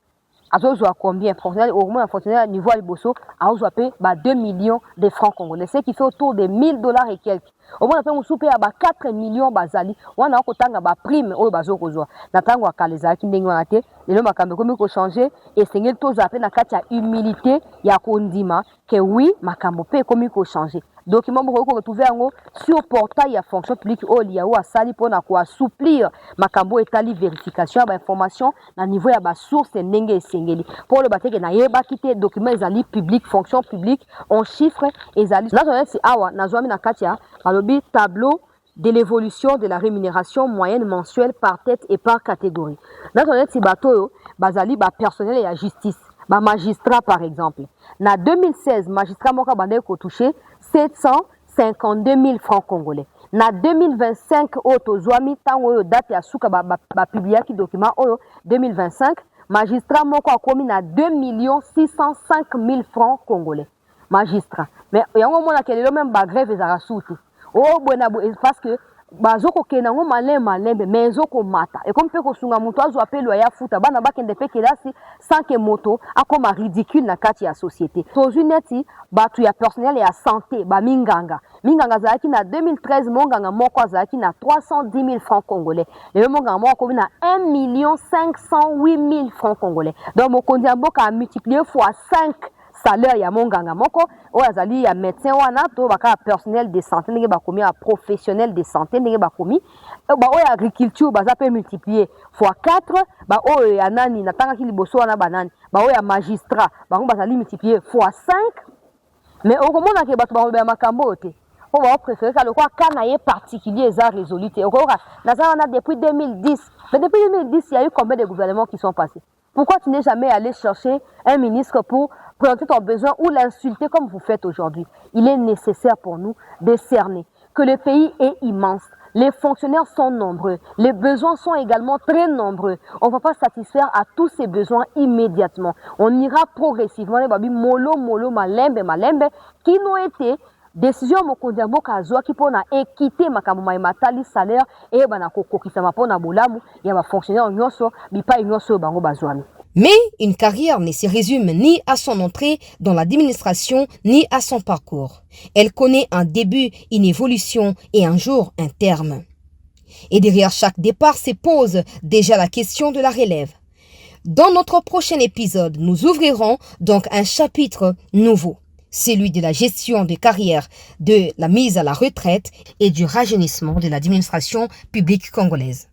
azozwa combien fonctionnaire au moins fonctionnaire niveau à liboso azozwa pe ba 2 millions de francs congolais ce qui fait autour de $1000 et quelques au moins on soupe à ba 4 millions bazali wana ko tanga ba prime oyo bazokozwa na tango akaleza ki ndenge wana te lelo makambe komi ko changer et sengel to zape na kati ya humilité ya kondima que oui makambo pe komi ko changer document boko ko retrouver ngo sur portail ya fonction publique o liya ou asali pona ko assouplir makambo etali vérification ba information na niveau ya ba source ndenge esengeli pour le bateke na yeba kite document ezali public fonction publique en chiffres ezali na si awa na zwami na kati ya balobi tableau de l'évolution de la rémunération moyenne mensuelle par tête et par catégorie. Dans un si bateau, bazali ba personnel et la justice, ba magistrat par exemple. Na 2016, magistrat moka bande ko touché 752 000 francs congolais. Na 2025 auto zwami tango date ya suka ba publier ki document oyo 2025, magistrat moko a commis na 2 605 000 francs congolais. Magistrat. Mais yango mona kelelo même ba grève ezara souti. Oh bona parce que bazoko kenango malembe mais ezoko mata et comme peut ko sunga muto azo appelo ya futa bana bakende pe kelasi sans que moto akoma ridicule na kati ya société tozu neti batu ya personnel ya santé ba minganga zaki na 2013 monganga moko azaki na 310 000 francs congolais le monganga moko na 1 508 000 francs congolais donc mokonzi mboka a multiplié fois 5 salaire ya monganga moko o azali ya médecin wana to baka personnel de santé ndenge bakomi ya professionnel de santé ndenge bakomi ba o ya agriculture baza pe multiplier fois 4 ba o ya nani natanga ki liboso wana banani ba o ya magistrat bango bazali multiplier fois 5 mais au komona ke bato ba makambo te on va préférer que le quoi canaille particulier ça résolu te na depuis 2010 mais depuis 2010 il y a eu combien de gouvernements qui sont passés. Pourquoi tu n'es jamais allé chercher un ministre pour présenter ton besoin ou l'insulter comme vous faites aujourd'hui? Il est nécessaire pour nous de cerner que le pays est immense. Les fonctionnaires sont nombreux. Les besoins sont également très nombreux. On ne va pas satisfaire à tous ces besoins immédiatement. On ira progressivement. Les babi molo, malembe, qui n'ont été décision mokonzi mboka azwa ki pona équité makambo matali salaire et bana kokokisama pona bolamu ya ba fonctionnaire nyonso bipa nyonso bango bazwami. Mais une carrière ne se résume ni à son entrée dans l'administration ni à son parcours. Elle connaît un début, une évolution et un jour un terme. Et derrière chaque départ se pose déjà la question de la relève. Dans notre prochain épisode, nous ouvrirons donc un chapitre nouveau. Celui de la gestion de carrière, de la mise à la retraite et du rajeunissement de l'administration publique congolaise.